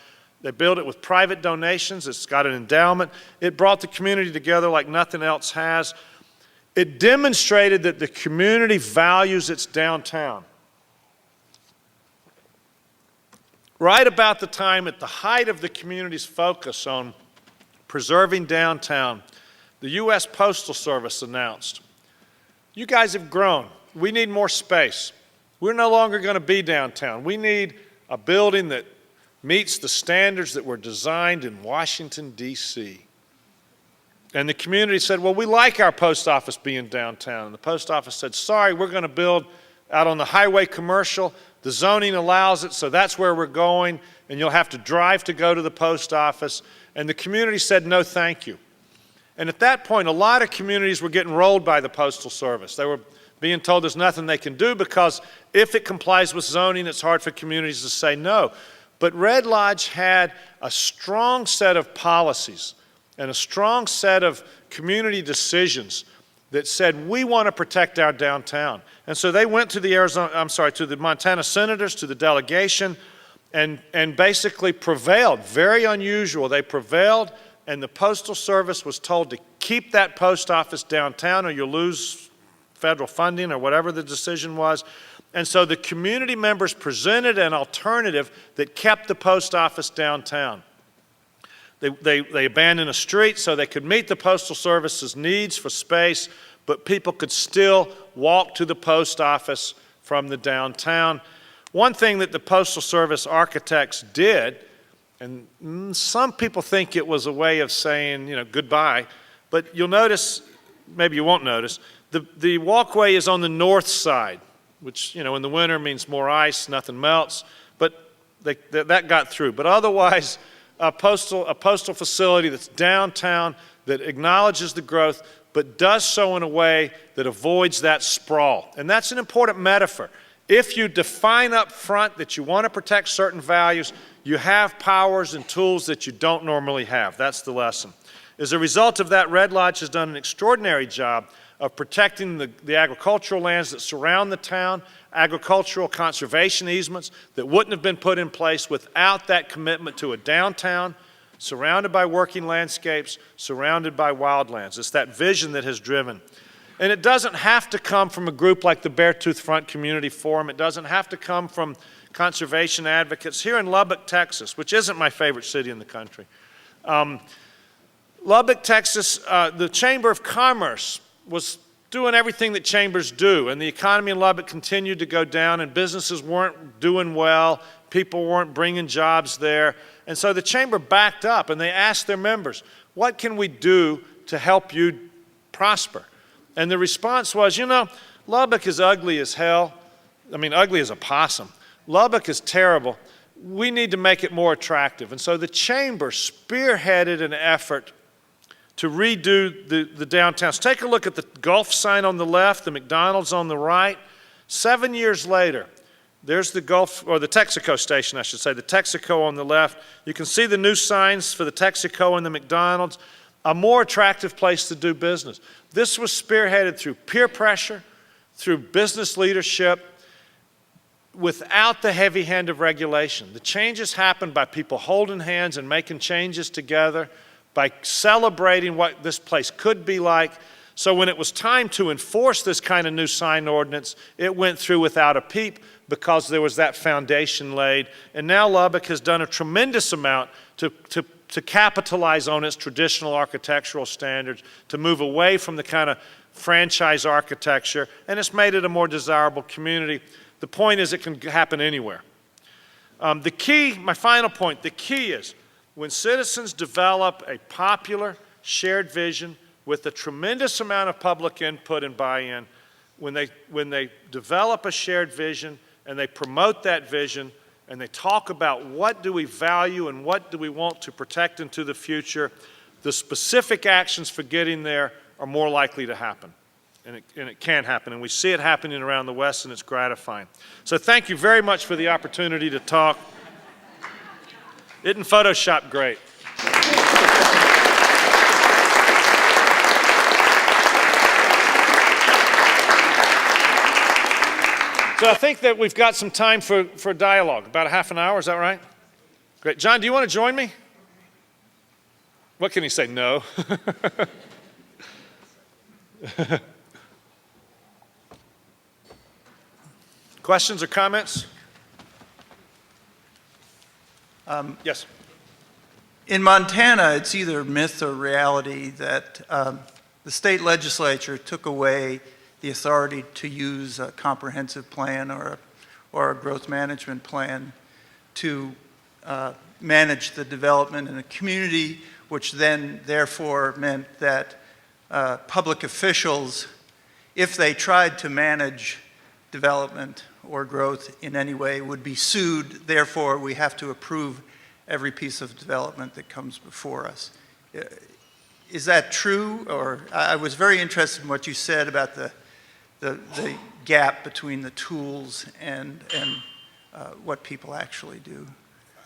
They built it with private donations. It's got an endowment. It brought the community together like nothing else has. It demonstrated that the community values its downtown. Right about the time, at the height of the community's focus on preserving downtown, the U.S. Postal Service announced, you guys have grown. We need more space. We're no longer going to be downtown. We need a building that meets the standards that were designed in Washington, D.C. And the community said, well, we like our post office being downtown. And the post office said, sorry, we're going to build out on the highway commercial. The zoning allows it, so that's where we're going, and you'll have to drive to go to the post office. And the community said, no, thank you. And at that point, a lot of communities were getting rolled by the Postal Service. They were being told there's nothing they can do because if it complies with zoning, it's hard for communities to say no. But Red Lodge had a strong set of policies and a strong set of community decisions that said, we want to protect our downtown. And so they went to the Montana senators, to the delegation, and basically prevailed. Very unusual. They prevailed, and the Postal Service was told to keep that post office downtown or you'll lose federal funding or whatever the decision was. And so the community members presented an alternative that kept the post office downtown. They abandoned a street so they could meet the Postal Service's needs for space, but people could still walk to the post office from the downtown. One thing that the Postal Service architects did, and some people think it was a way of saying, goodbye, but you'll notice, maybe you won't notice, the walkway is on the north side, which, in the winter means more ice, nothing melts, but that got through. But otherwise, a postal facility that's downtown, that acknowledges the growth, but does so in a way that avoids that sprawl. And that's an important metaphor. If you define up front that you want to protect certain values, you have powers and tools that you don't normally have. That's the lesson. As a result of that, Red Lodge has done an extraordinary job of protecting the agricultural lands that surround the town, agricultural conservation easements that wouldn't have been put in place without that commitment to a downtown surrounded by working landscapes, surrounded by wildlands. It's that vision that has driven. And it doesn't have to come from a group like the Beartooth Front Community Forum. It doesn't have to come from conservation advocates. Here in Lubbock, Texas, which isn't my favorite city in the country, Lubbock, Texas, the Chamber of Commerce was doing everything that chambers do, and the economy in Lubbock continued to go down, and businesses weren't doing well, people weren't bringing jobs there, and so the chamber backed up, and they asked their members, what can we do to help you prosper? And the response was, Lubbock is ugly as hell. I mean, ugly as a possum. Lubbock is terrible. We need to make it more attractive. And so the chamber spearheaded an effort to redo the downtowns. Take a look at the Gulf sign on the left, the McDonald's on the right. 7 years later, there's the Gulf, or the Texaco station, I should say, the Texaco on the left. You can see the new signs for the Texaco and the McDonald's. A more attractive place to do business. This was spearheaded through peer pressure, through business leadership, without the heavy hand of regulation. The changes happened by people holding hands and making changes together, by celebrating what this place could be like. So when it was time to enforce this kind of new sign ordinance, it went through without a peep because there was that foundation laid. And now Lubbock has done a tremendous amount to capitalize on its traditional architectural standards, to move away from the kind of franchise architecture, and it's made it a more desirable community. The point is it can happen anywhere. The key, my final point, the key is when citizens develop a popular, shared vision with a tremendous amount of public input and buy-in, when they develop a shared vision and they promote that vision and they talk about what do we value and what do we want to protect into the future, the specific actions for getting there are more likely to happen. And it can happen, and we see it happening around the West, and it's gratifying. So thank you very much for the opportunity to talk. Isn't Photoshop great? So I think that we've got some time for dialogue, about a half an hour, is that right? Great. John, do you want to join me? What can he say? No. Questions or comments? Yes. In Montana, it's either myth or reality that the state legislature took away the authority to use a comprehensive plan or a growth management plan to manage the development in a community, which then therefore meant that public officials, if they tried to manage development or growth in any way would be sued. Therefore, we have to approve every piece of development that comes before us. Is that true? Or I was very interested in what you said about the gap between the tools and what people actually do.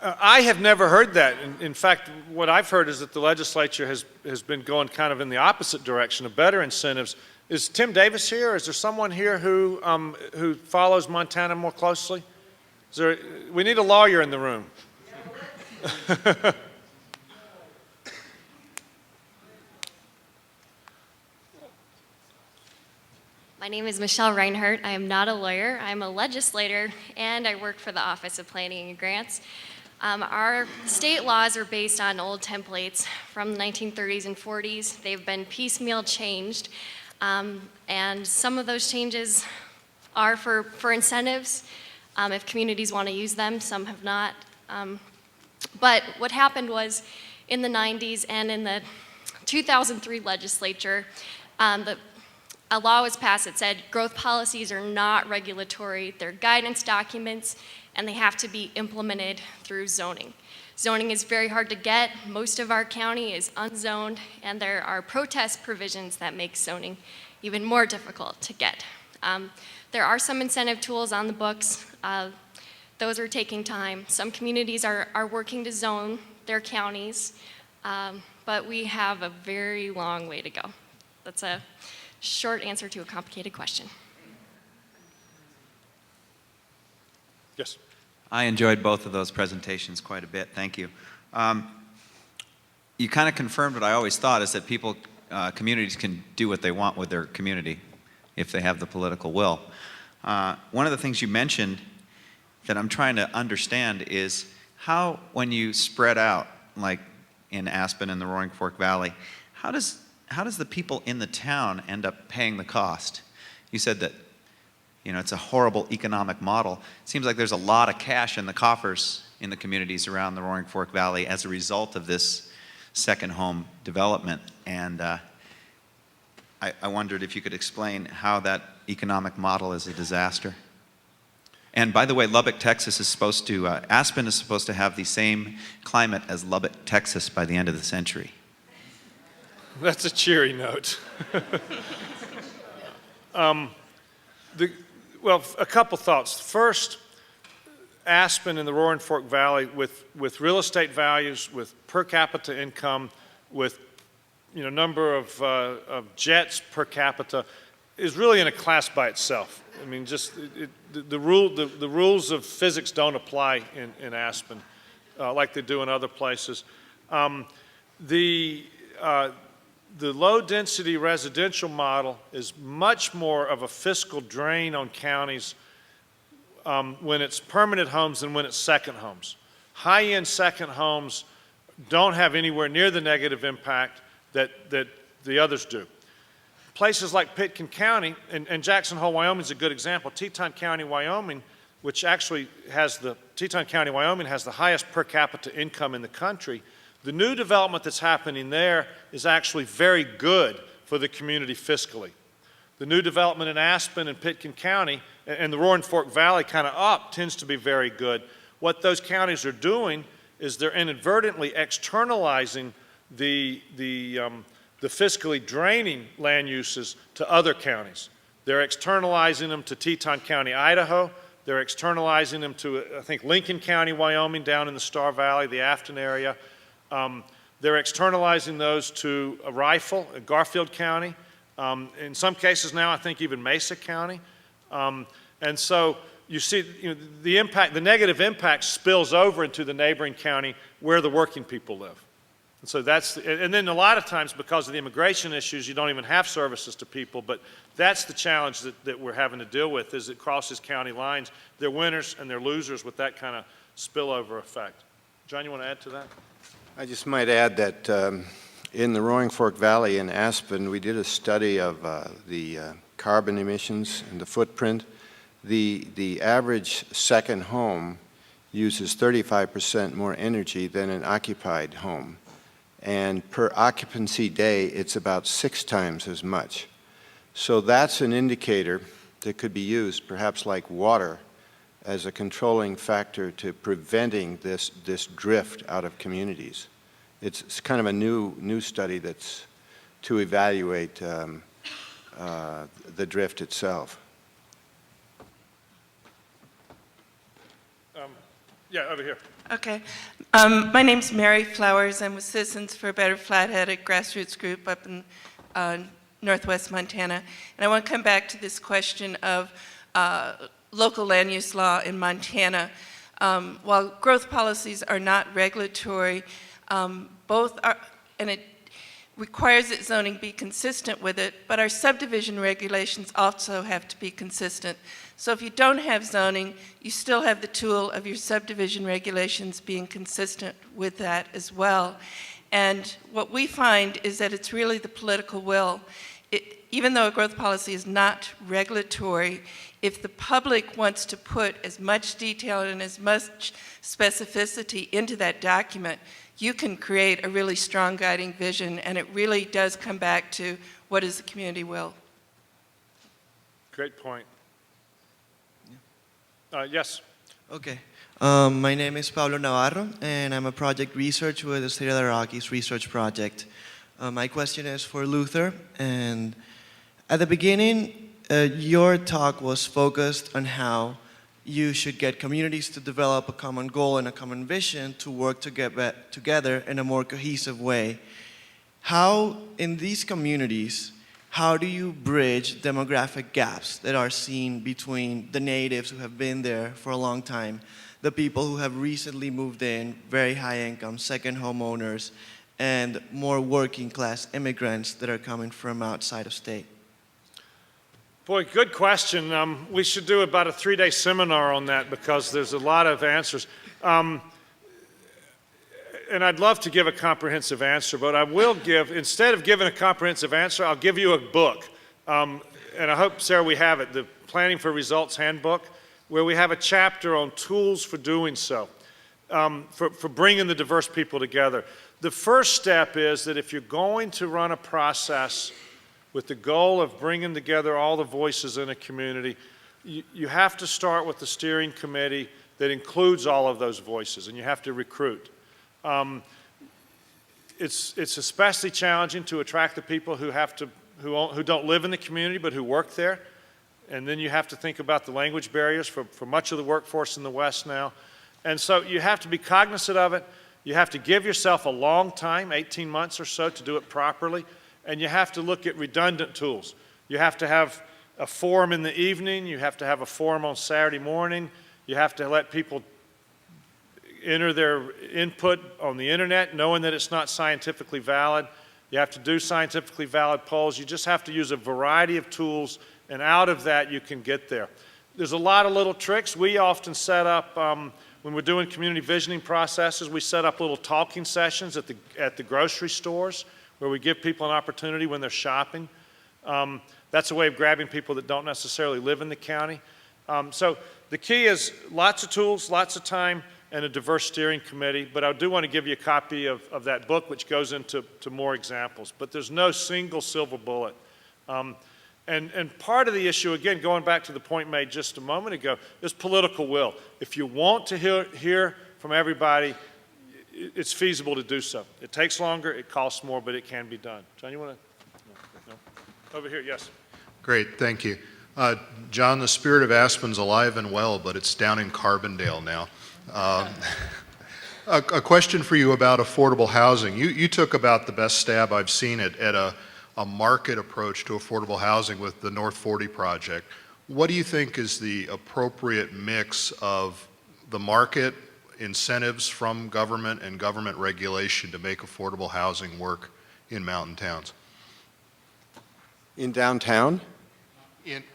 I have never heard that. In fact, what I've heard is that the legislature has been going kind of in the opposite direction of better incentives. Is Tim Davis here? Is there someone here who follows Montana more closely? We need a lawyer in the room. My name is Michelle Reinhardt. I am not a lawyer. I'm a legislator, and I work for the Office of Planning and Grants. Our state laws are based on old templates from the 1930s and 40s. They've been piecemeal changed, and some of those changes are for incentives, if communities want to use them. Some have not. But what happened was, in the 90s and in the 2003 legislature, a law was passed that said growth policies are not regulatory, they're guidance documents, and they have to be implemented through zoning. Zoning is very hard to get. Most of our county is unzoned, and there are protest provisions that make zoning even more difficult to get. There are some incentive tools on the books. Those are taking time. Some communities are working to zone their counties, but we have a very long way to go. That's a short answer to a complicated question. Yes. I enjoyed both of those presentations quite a bit. Thank you. You kind of confirmed what I always thought, is that communities can do what they want with their community if they have the political will. One of the things you mentioned that I'm trying to understand is how, when you spread out, like in Aspen and the Roaring Fork Valley, how does the people in the town end up paying the cost? You said that, it's a horrible economic model. It seems like there's a lot of cash in the coffers in the communities around the Roaring Fork Valley as a result of this second home development. And I wondered if you could explain how that economic model is a disaster. And by the way, Lubbock, Texas Aspen is supposed to have the same climate as Lubbock, Texas by the end of the century. That's a cheery note. Well, a couple thoughts. First, Aspen and the Roaring Fork Valley, with real estate values, with per capita income, with number of jets per capita, is really in a class by itself. I mean, just the rules of physics don't apply in Aspen like they do in other places. The low-density residential model is much more of a fiscal drain on counties when it's permanent homes than when it's second homes. High-end second homes don't have anywhere near the negative impact that the others do. Places like Pitkin County, and Jackson Hole, Wyoming is a good example. Teton County, Wyoming, which actually Teton County, Wyoming has the highest per capita income in the country. The new development that's happening there is actually very good for the community fiscally. The new development in Aspen and Pitkin County and the Roaring Fork Valley kind of up tends to be very good. What those counties are doing is they're inadvertently externalizing the fiscally draining land uses to other counties. They're externalizing them to Teton County, Idaho. They're externalizing them to, I think, Lincoln County, Wyoming, down in the Star Valley, the Afton area. They're externalizing those to Rifle, Garfield County. In some cases now, I think even Mesa County. And so you see, the negative impact spills over into the neighboring county where the working people live. And so and then a lot of times because of the immigration issues, you don't even have services to people, but that's the challenge that we're having to deal with, is it crosses county lines. They're winners and they're losers with that kind of spillover effect. John, you want to add to that? I just might add that in the Roaring Fork Valley in Aspen, we did a study of the carbon emissions and the footprint. The average second home uses 35% more energy than an occupied home. And per occupancy day, it's about 6 times as much. So that's an indicator that could be used, perhaps like water, as a controlling factor to preventing this drift out of communities. It's kind of a new study that's to evaluate the drift itself. Yeah, over here. Okay. My name's Mary Flowers. I'm with Citizens for a Better Flathead, a grassroots group up in northwest Montana. And I want to come back to this question of local land use law in Montana. While growth policies are not regulatory, both are, and it requires that zoning be consistent with it, but our subdivision regulations also have to be consistent. So if you don't have zoning, you still have the tool of your subdivision regulations being consistent with that as well. And what we find is that it's really the political will. Even though a growth policy is not regulatory, if the public wants to put as much detail and as much specificity into that document, you can create a really strong guiding vision, and it really does come back to what is the community will. Great point. Yes. Okay. My name is Pablo Navarro, and I'm a project researcher with the State of the Rockies Research Project. My question is for Luther, and at the beginning, your talk was focused on how you should get communities to develop a common goal and a common vision to work together in a more cohesive way. How, in these communities, how do you bridge demographic gaps that are seen between the natives who have been there for a long time, the people who have recently moved in, very high income, second homeowners, and more working class immigrants that are coming from outside of state? Boy, good question. We should do about a 3-day seminar on that because there's a lot of answers. And I'd love to give a comprehensive answer, but I will give, instead of giving a comprehensive answer, I'll give you a book. And I hope, Sarah, we have it, the Planning for Results Handbook, where we have a chapter on tools for doing so, for bringing the diverse people together. The first step is that if you're going to run a process with the goal of bringing together all the voices in a community, you have to start with the steering committee that includes all of those voices, and you have to recruit. It's especially challenging to attract the people who don't live in the community but who work there. And then you have to think about the language barriers for much of the workforce in the West now. And so you have to be cognizant of it. You have to give yourself a long time, 18 months or so, to do it properly. And you have to look at redundant tools. You have to have a forum in the evening. You have to have a forum on Saturday morning. You have to let people enter their input on the internet, knowing that it's not scientifically valid. You have to do scientifically valid polls. You just have to use a variety of tools, and out of that you can get there. There's a lot of little tricks. We often set up, when we're doing community visioning processes, we set up little talking sessions at the grocery stores where we give people an opportunity when they're shopping. That's a way of grabbing people that don't necessarily live in the county. So the key is lots of tools, lots of time, and a diverse steering committee. But I do want to give you a copy of that book, which goes into more examples. But there's no single silver bullet. And part of the issue, again, going back to the point made just a moment ago, is political will. If you want to hear from everybody, it's feasible to do so. It takes longer, it costs more, but it can be done. John, you want to? No? Over here, yes. Great, thank you. John, the spirit of Aspen's alive and well, but it's down in Carbondale now. A question for you about affordable housing. You took about the best stab I've seen at a market approach to affordable housing with the North 40 project. What do you think is the appropriate mix of the market, incentives from government, and government regulation to make affordable housing work in mountain towns? In downtown?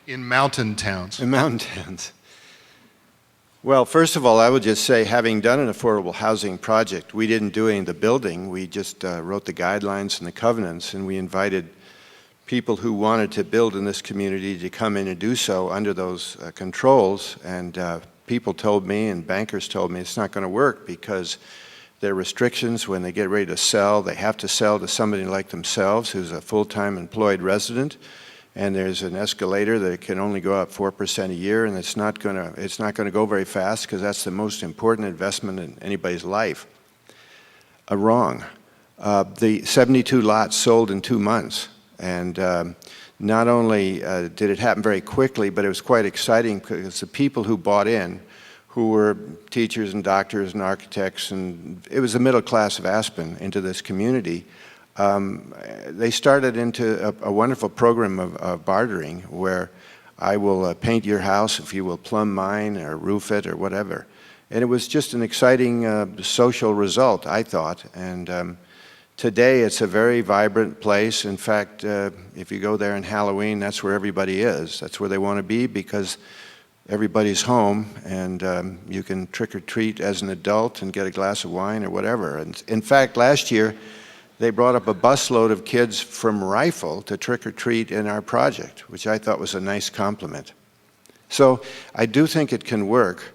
In mountain towns. In mountain towns. Well, first of all, I would just say, having done an affordable housing project, we didn't do any of the building. We just wrote the guidelines and the covenants, and we invited people who wanted to build in this community to come in and do so under those controls. And people told me, and bankers told me, it's not going to work because there are restrictions when they get ready to sell. They have to sell to somebody like themselves who's a full-time employed resident. and there's an escalator that can only go up 4% a year, and it's not going to go very fast because that's the most important investment in anybody's life. Wrong. The 72 lots sold in 2 months, and not only did it happen very quickly, but it was quite exciting because the people who bought in, who were teachers and doctors and architects, and it was the middle class of Aspen into this community. They started into a wonderful program of bartering where I will paint your house if you will plumb mine or roof it or whatever. And it was just an exciting social result, I thought. And today it's a very vibrant place. In fact, if you go there in Halloween, that's where everybody is. That's where they want to be because everybody's home, and you can trick or treat as an adult and get a glass of wine or whatever. And in fact, last year, they brought up a busload of kids from Rifle to trick or treat in our project, which I thought was a nice compliment. So I do think it can work.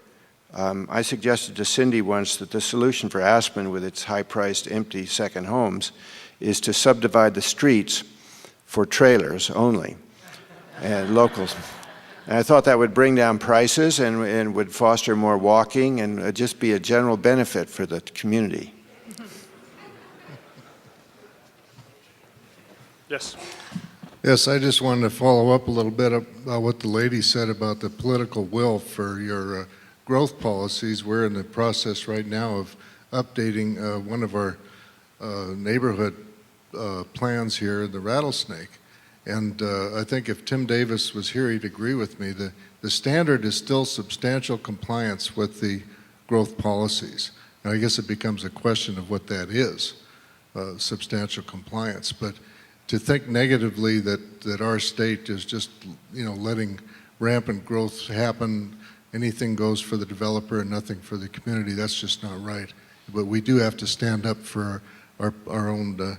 I suggested to Cindy once that the solution for Aspen with its high-priced empty second homes is to subdivide the streets for trailers only and locals. And I thought that would bring down prices and would foster more walking and just be a general benefit for the community. Yes. Yes, I just wanted to follow up a little bit about what the lady said about the political will for your growth policies. We're in the process right now of updating one of our neighborhood plans here, the Rattlesnake. And I think if Tim Davis was here, he'd agree with me. The standard is still substantial compliance with the growth policies. And I guess it becomes a question of what that is, substantial compliance. But to think negatively that our state is just, letting rampant growth happen, anything goes for the developer and nothing for the community, that's just not right. But we do have to stand up for our own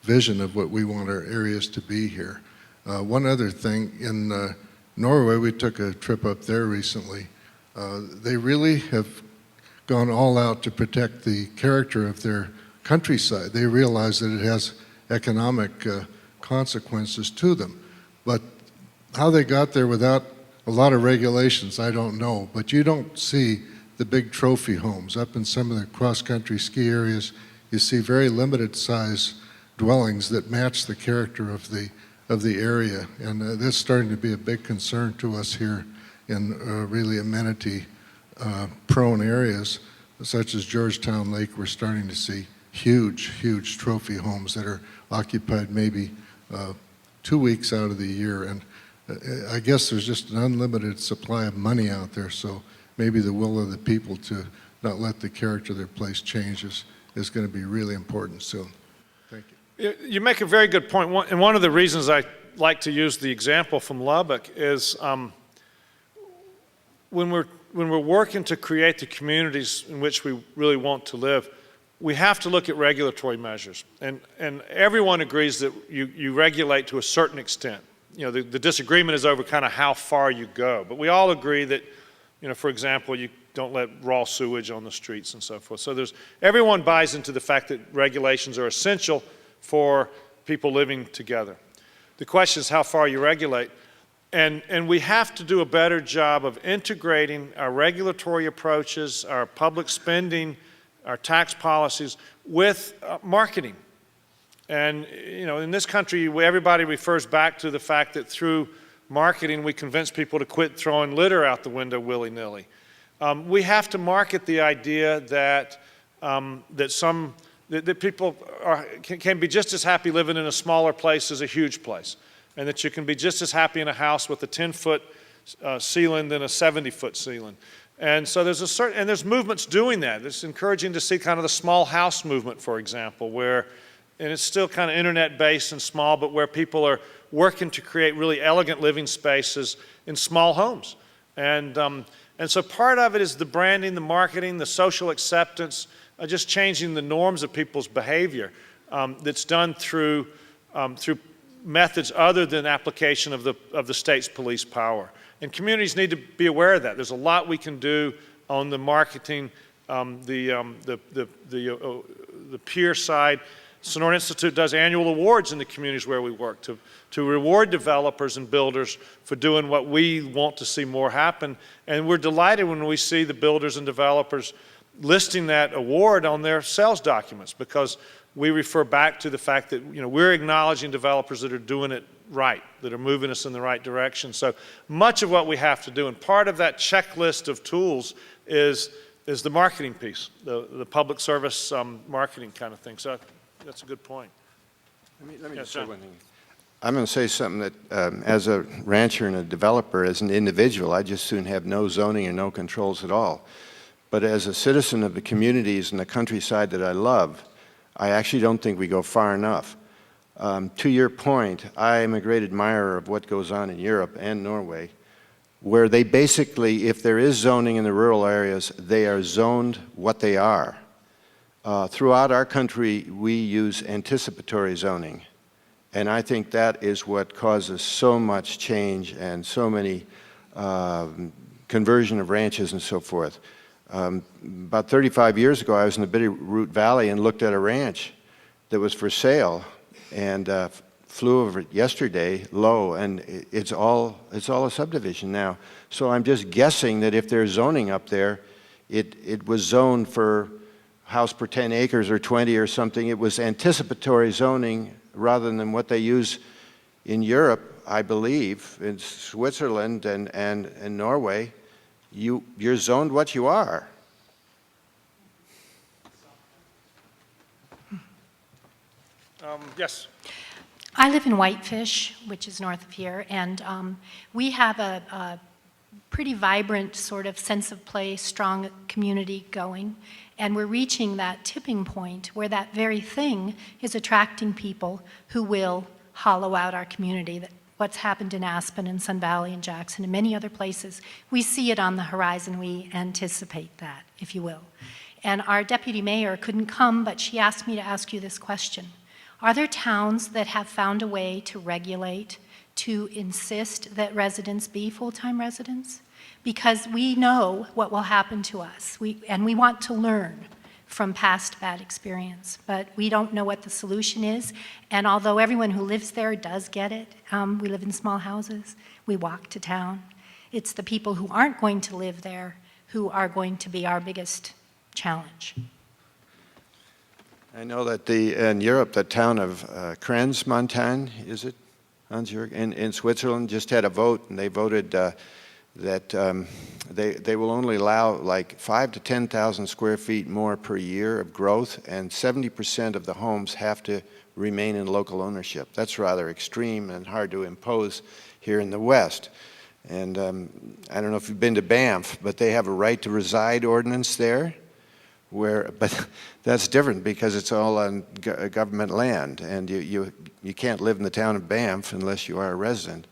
vision of what we want our areas to be here. One other thing, in Norway, we took a trip up there recently. They really have gone all out to protect the character of their countryside. They realize that it has economic consequences to them. But how they got there without a lot of regulations, I don't know. But you don't see the big trophy homes. Up in some of the cross-country ski areas, you see very limited size dwellings that match the character of the area. And that's starting to be a big concern to us here in really amenity prone areas, such as Georgetown Lake. We're starting to see huge trophy homes that are occupied maybe 2 weeks out of the year. And I guess there's just an unlimited supply of money out there, so maybe the will of the people to not let the character of their place change is going to be really important soon. Thank you. You make a very good point, and one of the reasons I like to use the example from Lubbock is when we're working to create the communities in which we really want to live, we have to look at regulatory measures. And everyone agrees that you regulate to a certain extent. The disagreement is over kind of how far you go. But we all agree that, for example, you don't let raw sewage on the streets and so forth. So everyone buys into the fact that regulations are essential for people living together. The question is how far you regulate. And we have to do a better job of integrating our regulatory approaches, our public spending, our tax policies with marketing. And, in this country, everybody refers back to the fact that through marketing, we convince people to quit throwing litter out the window willy-nilly. We have to market the idea that that people can be just as happy living in a smaller place as a huge place, and that you can be just as happy in a house with a 10-foot ceiling than a 70-foot ceiling. And so there's movements doing that. It's encouraging to see kind of the small house movement, for example, and it's still kind of internet-based and small, but where people are working to create really elegant living spaces in small homes. And so part of it is the branding, the marketing, the social acceptance, just changing the norms of people's behavior that's done through methods other than application of the state's police power. And communities need to be aware of that. There's a lot we can do on the marketing, the peer side. Sonora Institute does annual awards in the communities where we work to reward developers and builders for doing what we want to see more happen. And we're delighted when we see the builders and developers listing that award on their sales documents, because we refer back to the fact that we're acknowledging developers that are doing it right, that are moving us in the right direction. So much of what we have to do, and part of that checklist of tools is the marketing piece, the public service marketing kind of thing. So that's a good point. Let me Yes, just say John. one thing. I'm going to say something that, as a rancher and a developer, as an individual, I just soon have no zoning and no controls at all. But as a citizen of the communities and the countryside that I love, I actually don't think we go far enough. To your point, I am a great admirer of what goes on in Europe and Norway, where they basically, if there is zoning in the rural areas, they are zoned what they are. Throughout our country, we use anticipatory zoning. And I think that is what causes so much change and so many conversion of ranches and so forth. About 35 years ago, I was in the Bitterroot Valley and looked at a ranch that was for sale, and flew over it yesterday, low, and it's all a subdivision now. So I'm just guessing that if there's zoning up there, it was zoned for house per 10 acres or 20 or something. It was anticipatory zoning rather than what they use in Europe, I believe, in Switzerland and Norway. You're zoned what you are. Yes. I live in Whitefish, which is north of here, and we have a pretty vibrant sort of sense of place, strong community going, and we're reaching that tipping point where that very thing is attracting people who will hollow out our community. What's happened in Aspen and Sun Valley and Jackson and many other places, we see it on the horizon. We anticipate that, if you will. And our deputy mayor couldn't come, but she asked me to ask you this question. Are there towns that have found a way to regulate, to insist that residents be full-time residents? Because we know what will happen to us, and we want to learn from past bad experience, but we don't know what the solution is. And although everyone who lives there does get it, we live in small houses, we walk to town. It's the people who aren't going to live there who are going to be our biggest challenge. I know that in Europe, the town of Crans-Montagne, is it, Hans-Jörg, in Switzerland, just had a vote, and they voted that they will only allow like 5,000 to 10,000 square feet more per year of growth, and 70% of the homes have to remain in local ownership. That's rather extreme and hard to impose here in the West. And I don't know if you've been to Banff, but they have a right to reside ordinance there. But that's different because it's all on government land, and you can't live in the town of Banff unless you are a resident.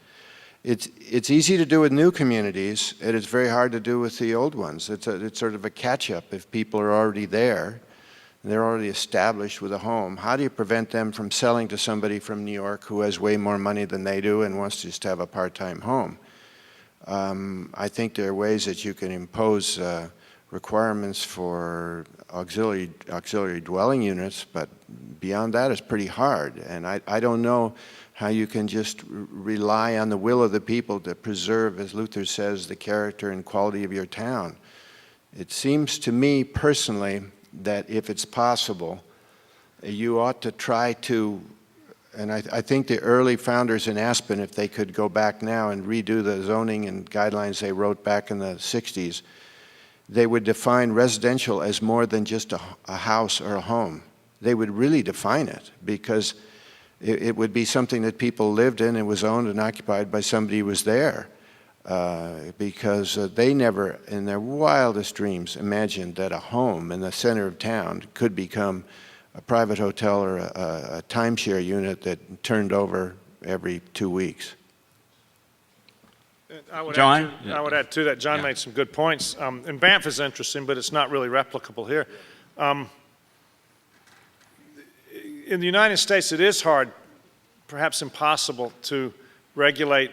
It's easy to do with new communities, and it's very hard to do with the old ones. It's sort of a catch-up if people are already there, and they're already established with a home. How do you prevent them from selling to somebody from New York who has way more money than they do and wants to just have a part-time home? I think there are ways that you can impose requirements for auxiliary dwelling units, but beyond that it's pretty hard. And I don't know how you can just rely on the will of the people to preserve, as Luther says, the character and quality of your town. It seems to me personally that if it's possible, you ought to try to, and I think the early founders in Aspen, if they could go back now and redo the zoning and guidelines they wrote back in the 60s, they would define residential as more than just a house or a home. They would really define it, because it would be something that people lived in and was owned and occupied by somebody who was there. Because they never, in their wildest dreams, imagined that a home in the center of town could become a private hotel or a timeshare unit that turned over every 2 weeks. I would John? add to that. John made some good points. And Banff is interesting, but it's not really replicable here. In the United States, it is hard, perhaps impossible, to regulate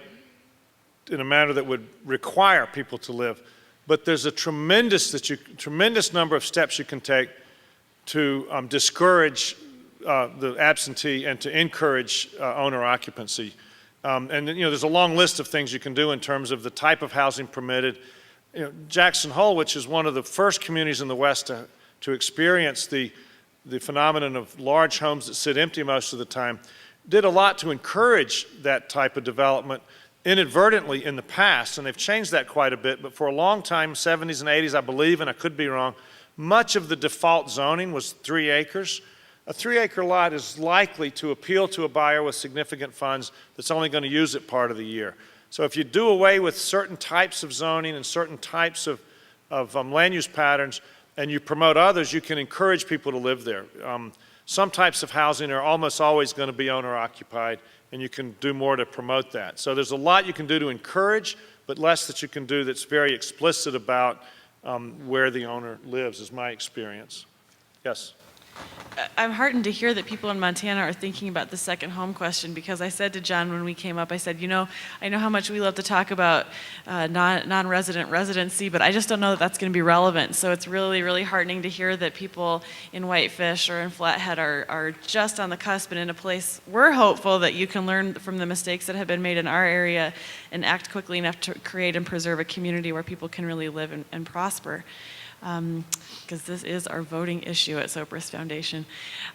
in a manner that would require people to live. But there's a tremendous number of steps you can take to discourage the absentee and to encourage owner occupancy. And you know, there's a long list of things you can do in terms of the type of housing permitted. You know, Jackson Hole, which is one of the first communities in the West to experience the phenomenon of large homes that sit empty most of the time, did a lot to encourage that type of development inadvertently in the past, and they've changed that quite a bit, but for a long time, 70s and 80s, I believe, and I could be wrong, much of the default zoning was 3 acres. A 3-acre lot is likely to appeal to a buyer with significant funds that's only going to use it part of the year. So if you do away with certain types of zoning and certain types of land use patterns and you promote others, you can encourage people to live there. Some types of housing are almost always going to be owner-occupied, and you can do more to promote that. So there's a lot you can do to encourage, but less that you can do that's very explicit about where the owner lives, is my experience. Yes? I'm heartened to hear that people in Montana are thinking about the second home question, because I said to John when we came up, I said, you know, I know how much we love to talk about non-resident residency, but I just don't know that that's going to be relevant. So it's really, really heartening to hear that people in Whitefish or in Flathead are just on the cusp and in a place. We're hopeful that you can learn from the mistakes that have been made in our area and act quickly enough to create and preserve a community where people can really live and prosper. Because this is our voting issue at Sopris Foundation.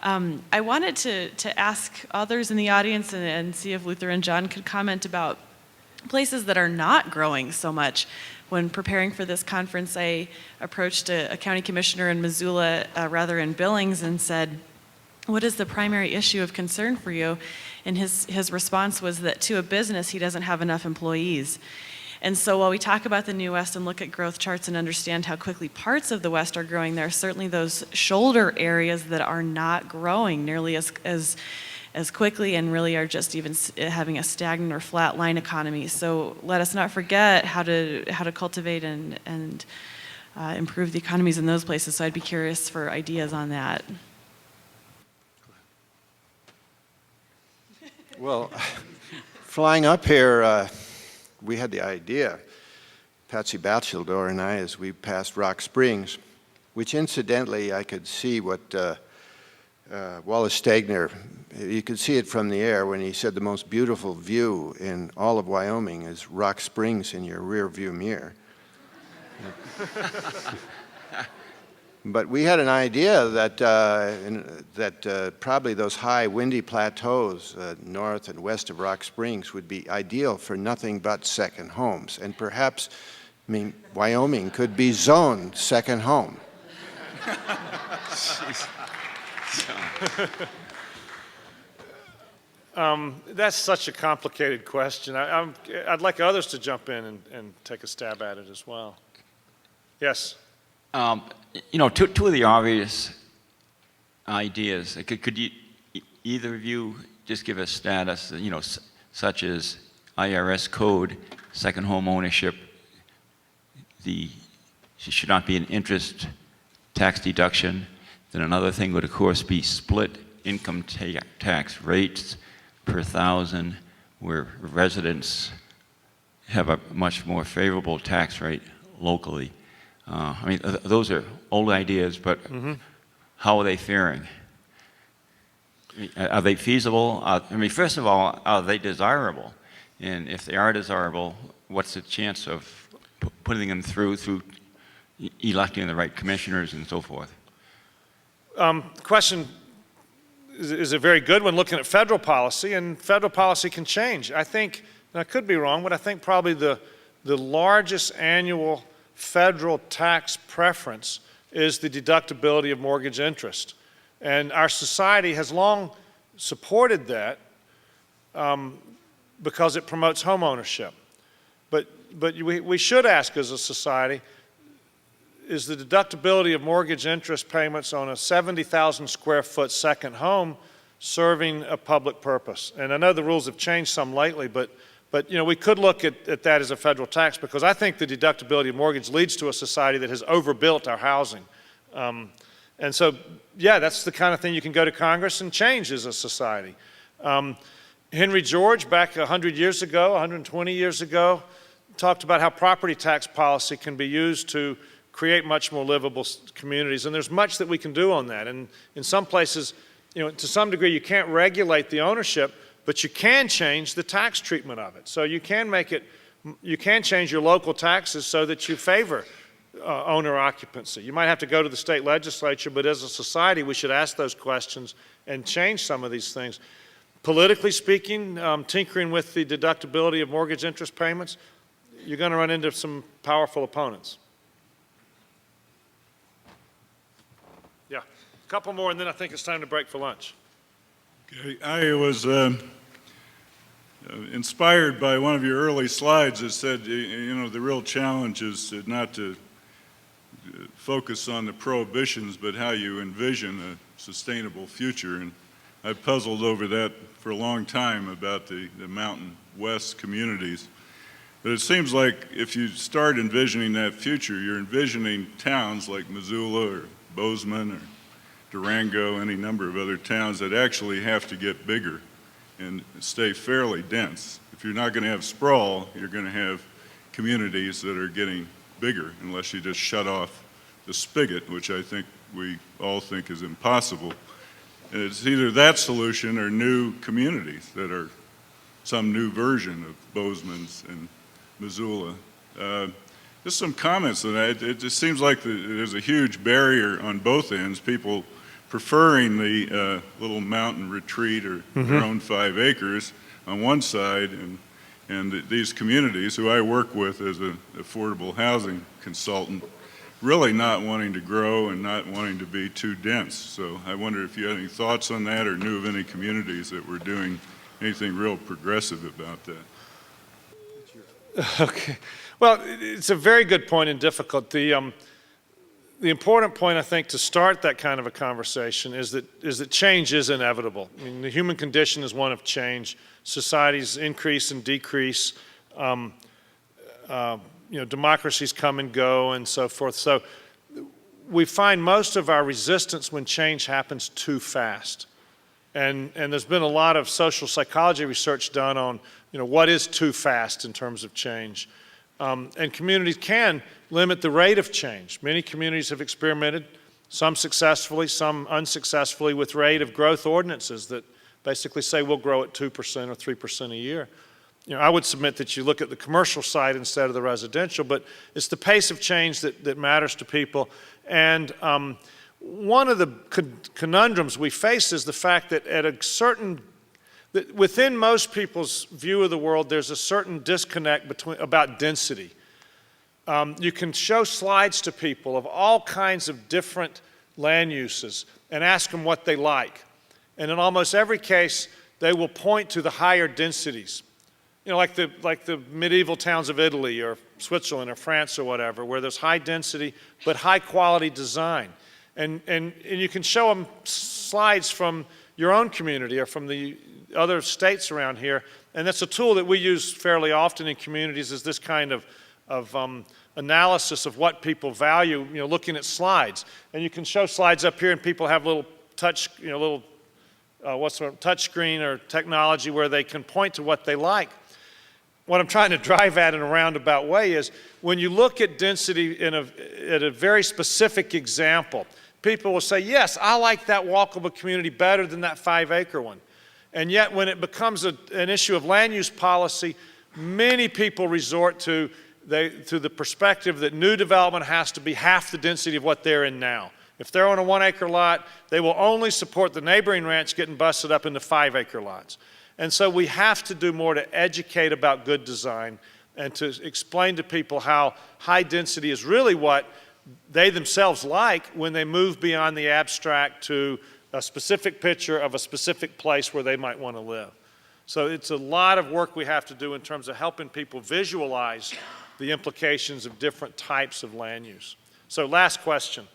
I wanted to ask others in the audience and see if Luther and John could comment about places that are not growing so much. When preparing for this conference, I approached a county commissioner in Missoula, rather in Billings, and said, what is the primary issue of concern for you? And his response was that to a business, he doesn't have enough employees. And so while we talk about the New West and look at growth charts and understand how quickly parts of the West are growing, there are certainly those shoulder areas that are not growing nearly as quickly and really are just even having a stagnant or flat line economy. So let us not forget how to cultivate and improve the economies in those places. So I'd be curious for ideas on that. Well, flying up here, we had the idea, Patsy Batcheldor and I, as we passed Rock Springs, which incidentally I could see what Wallace Stegner, you could see it from the air when he said the most beautiful view in all of Wyoming is Rock Springs in your rear view mirror. But we had an idea that probably those high windy plateaus north and west of Rock Springs would be ideal for nothing but second homes. And perhaps, I mean, Wyoming could be zoned second home. That's such a complicated question. I'd like others to jump in and take a stab at it as well. Yes? You know, two of the obvious ideas, could you, either of you just give a status, you know, such as IRS code, second home ownership, should not be an interest tax deduction. Then another thing would, of course, be split income tax rates per thousand, where residents have a much more favorable tax rate locally. I mean, those are old ideas, but how are they faring? Are they feasible? I mean, first of all, are they desirable? And if they are desirable, what's the chance of putting them through electing the right commissioners and so forth? The question is a very good one, looking at federal policy, and federal policy can change. I think, and I could be wrong, but I think probably the largest annual federal tax preference is the deductibility of mortgage interest. And our society has long supported that because it promotes home ownership. But we should ask as a society, is the deductibility of mortgage interest payments on a 70,000 square foot second home serving a public purpose? And I know the rules have changed some lately, but you know, we could look at that as a federal tax, because I think the deductibility of mortgage leads to a society that has overbuilt our housing. And so, yeah, that's the kind of thing you can go to Congress and change as a society. Henry George, back 100 years ago, 120 years ago, talked about how property tax policy can be used to create much more livable communities. And there's much that we can do on that. And in some places, to some degree, you can't regulate the ownership, but you can change the tax treatment of it. So you can change your local taxes so that you favor owner occupancy. You might have to go to the state legislature, but as a society, we should ask those questions and change some of these things. Politically speaking, tinkering with the deductibility of mortgage interest payments, you're going to run into some powerful opponents. Yeah, a couple more, and then I think it's time to break for lunch. Okay, I was inspired by one of your early slides that said, the real challenge is not to focus on the prohibitions, but how you envision a sustainable future. And I've puzzled over that for a long time about the Mountain West communities. But it seems like if you start envisioning that future, you're envisioning towns like Missoula or Bozeman or Durango, any number of other towns that actually have to get bigger and stay fairly dense. If you're not going to have sprawl, you're going to have communities that are getting bigger unless you just shut off the spigot, which I think we all think is impossible. And it's either that solution or new communities that are some new version of Bozeman's and Missoula. Just some comments on that. It just seems like there's a huge barrier on both ends, people preferring the little mountain retreat or their own 5 acres on one side, and these communities who I work with as an affordable housing consultant really not wanting to grow and not wanting to be too dense. So I wonder if you had any thoughts on that or knew of any communities that were doing anything real progressive about that. Okay. Well, it's a very good point and difficult. The important point, I think, to start that kind of a conversation is that change is inevitable. I mean, the human condition is one of change. Societies increase and decrease. Democracies come and go and so forth. So we find most of our resistance when change happens too fast. And there's been a lot of social psychology research done on, what is too fast in terms of change. And communities can limit the rate of change. Many communities have experimented, some successfully, some unsuccessfully, with rate of growth ordinances that basically say we'll grow at 2% or 3% a year. I would submit that you look at the commercial side instead of the residential, but it's the pace of change that matters to people. And one of the conundrums we face is the fact that that within most people's view of the world, there's a certain disconnect about density. You can show slides to people of all kinds of different land uses and ask them what they like. And in almost every case, they will point to the higher densities. Like the medieval towns of Italy or Switzerland or France or whatever, where there's high density but high quality design. And you can show them slides from your own community or from the other states around here. And that's a tool that we use fairly often in communities, is this kind of analysis of what people value, looking at slides. And you can show slides up here and people have little touch screen or technology where they can point to what they like. What I'm trying to drive at in a roundabout way is when you look at density at a very specific example, people will say, yes, I like that walkable community better than that 5-acre one. And yet when it becomes an issue of land use policy, many people resort to the perspective that new development has to be half the density of what they're in now. If they're on a 1-acre lot, they will only support the neighboring ranch getting busted up into 5-acre lots. And so we have to do more to educate about good design and to explain to people how high density is really what they themselves like when they move beyond the abstract to a specific picture of a specific place where they might want to live. So it's a lot of work we have to do in terms of helping people visualize the implications of different types of land use. So last question.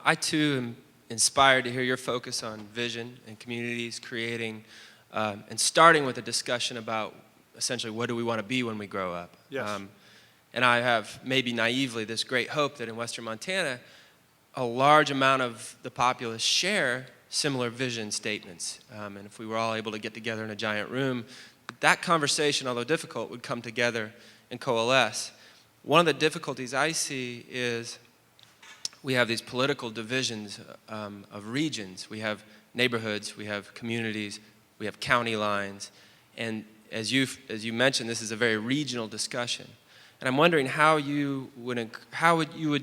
I too am inspired to hear your focus on vision and communities creating and starting with a discussion about essentially what do we want to be when we grow up. Yes. And I have maybe naively this great hope that in Western Montana, a large amount of the populace share similar vision statements. And if we were all able to get together in a giant room, that conversation, although difficult, would come together and coalesce. One of the difficulties I see is we have these political divisions of regions. We have neighborhoods, we have communities, we have county lines, and as you mentioned, this is a very regional discussion. And I'm wondering how you would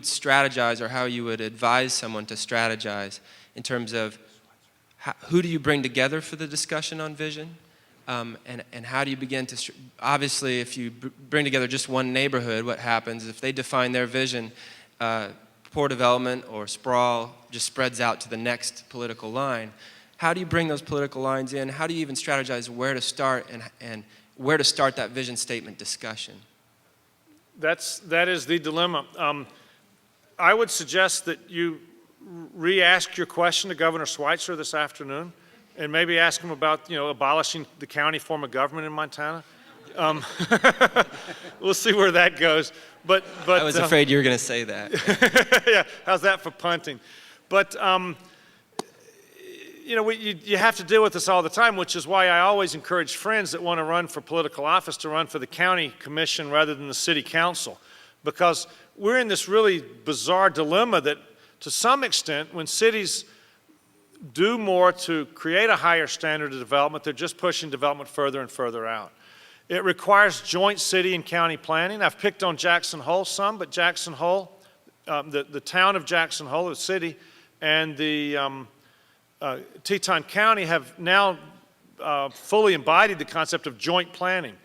strategize, or how you would advise someone to strategize in terms of who do you bring together for the discussion on vision, and how do you begin to, obviously if you bring together just one neighborhood, what happens if they define their vision, poor development or sprawl just spreads out to the next political line. How do you bring those political lines in? How do you even strategize where to start and where to start that vision statement discussion? That is the dilemma. I would suggest that you re-ask your question to Governor Schweitzer this afternoon, and maybe ask him about, abolishing the county form of government in Montana. We'll see where that goes. But I was afraid you were going to say that. Yeah, how's that for punting? But you have to deal with this all the time, which is why I always encourage friends that want to run for political office to run for the county commission rather than the city council, because we're in this really bizarre dilemma that, to some extent, when cities do more to create a higher standard of development, they're just pushing development further and further out. It requires joint city and county planning. I've picked on Jackson Hole some, but Jackson Hole, the town of Jackson Hole, the city, and the Teton County have now fully embodied the concept of joint planning.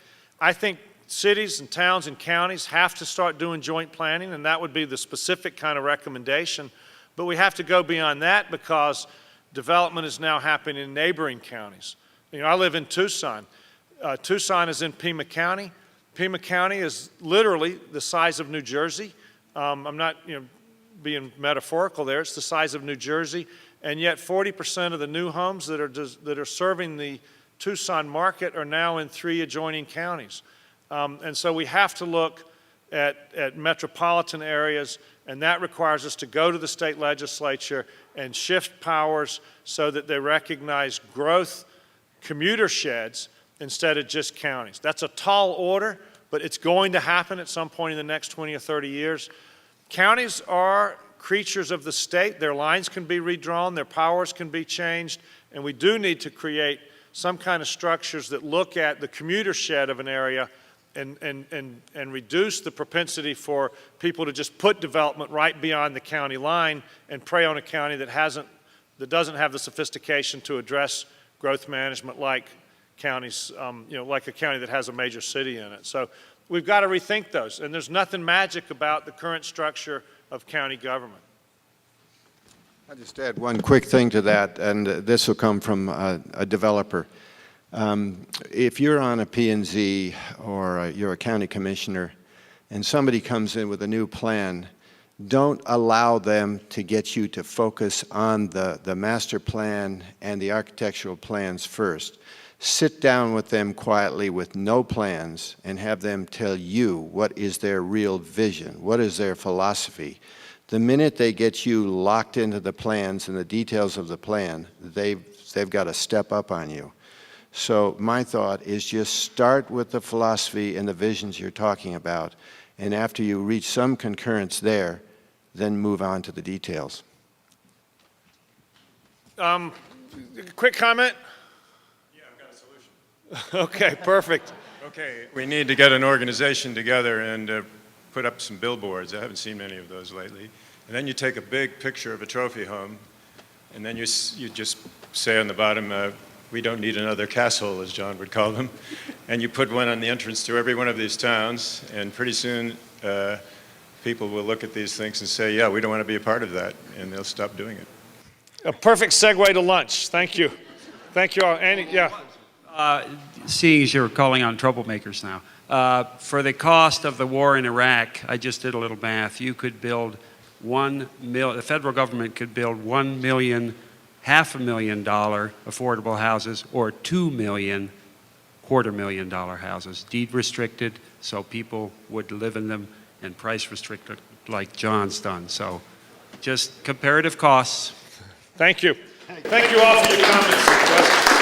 I think cities and towns and counties have to start doing joint planning, and that would be the specific kind of recommendation. But we have to go beyond that, because development is now happening in neighboring counties. I live in Tucson. Tucson is in Pima County. Pima County is literally the size of New Jersey. I'm not being metaphorical there. It's the size of New Jersey. And yet 40% of the new homes that are serving the Tucson market are now in 3 adjoining counties. And so we have to look at metropolitan areas, and that requires us to go to the state legislature and shift powers so that they recognize growth commuter sheds instead of just counties. That's a tall order, but it's going to happen at some point in the next 20 or 30 years. Counties are creatures of the state. Their lines can be redrawn, their powers can be changed, and we do need to create some kind of structures that look at the commuter shed of an area and reduce the propensity for people to just put development right beyond the county line and prey on a county that doesn't have the sophistication to address growth management like counties, like a county that has a major city in it. So we've got to rethink those, and there's nothing magic about the current structure of county government. I'll just add one quick thing to that, and this will come from a developer. If you're on a P&Z or you're a county commissioner and somebody comes in with a new plan, don't allow them to get you to focus on the master plan and the architectural plans first. Sit down with them quietly with no plans and have them tell you what is their real vision, what is their philosophy. The minute they get you locked into the plans and the details of the plan, they've got to step up on you. So my thought is just start with the philosophy and the visions you're talking about, and after you reach some concurrence there, then move on to the details. Quick comment? Yeah, I've got a solution. Okay, perfect. Okay, we need to get an organization together and put up some billboards. I haven't seen many of those lately. And then you take a big picture of a trophy home, and then you just say on the bottom, we don't need another castle, as John would call them. And you put one on the entrance to every one of these towns, and pretty soon people will look at these things and say, yeah, we don't want to be a part of that, and they'll stop doing it. A perfect segue to lunch. Thank you. Thank you all. Andy, yeah. Seeing as you're calling on troublemakers now, for the cost of the war in Iraq, I just did a little math. You could build the federal government could build $1 million, $500,000 affordable houses, or 2 million, $250,000 houses, deed restricted, so people would live in them, and price restricted, like John's done. So, just comparative costs. Thank you. Thank you all for your comments and questions.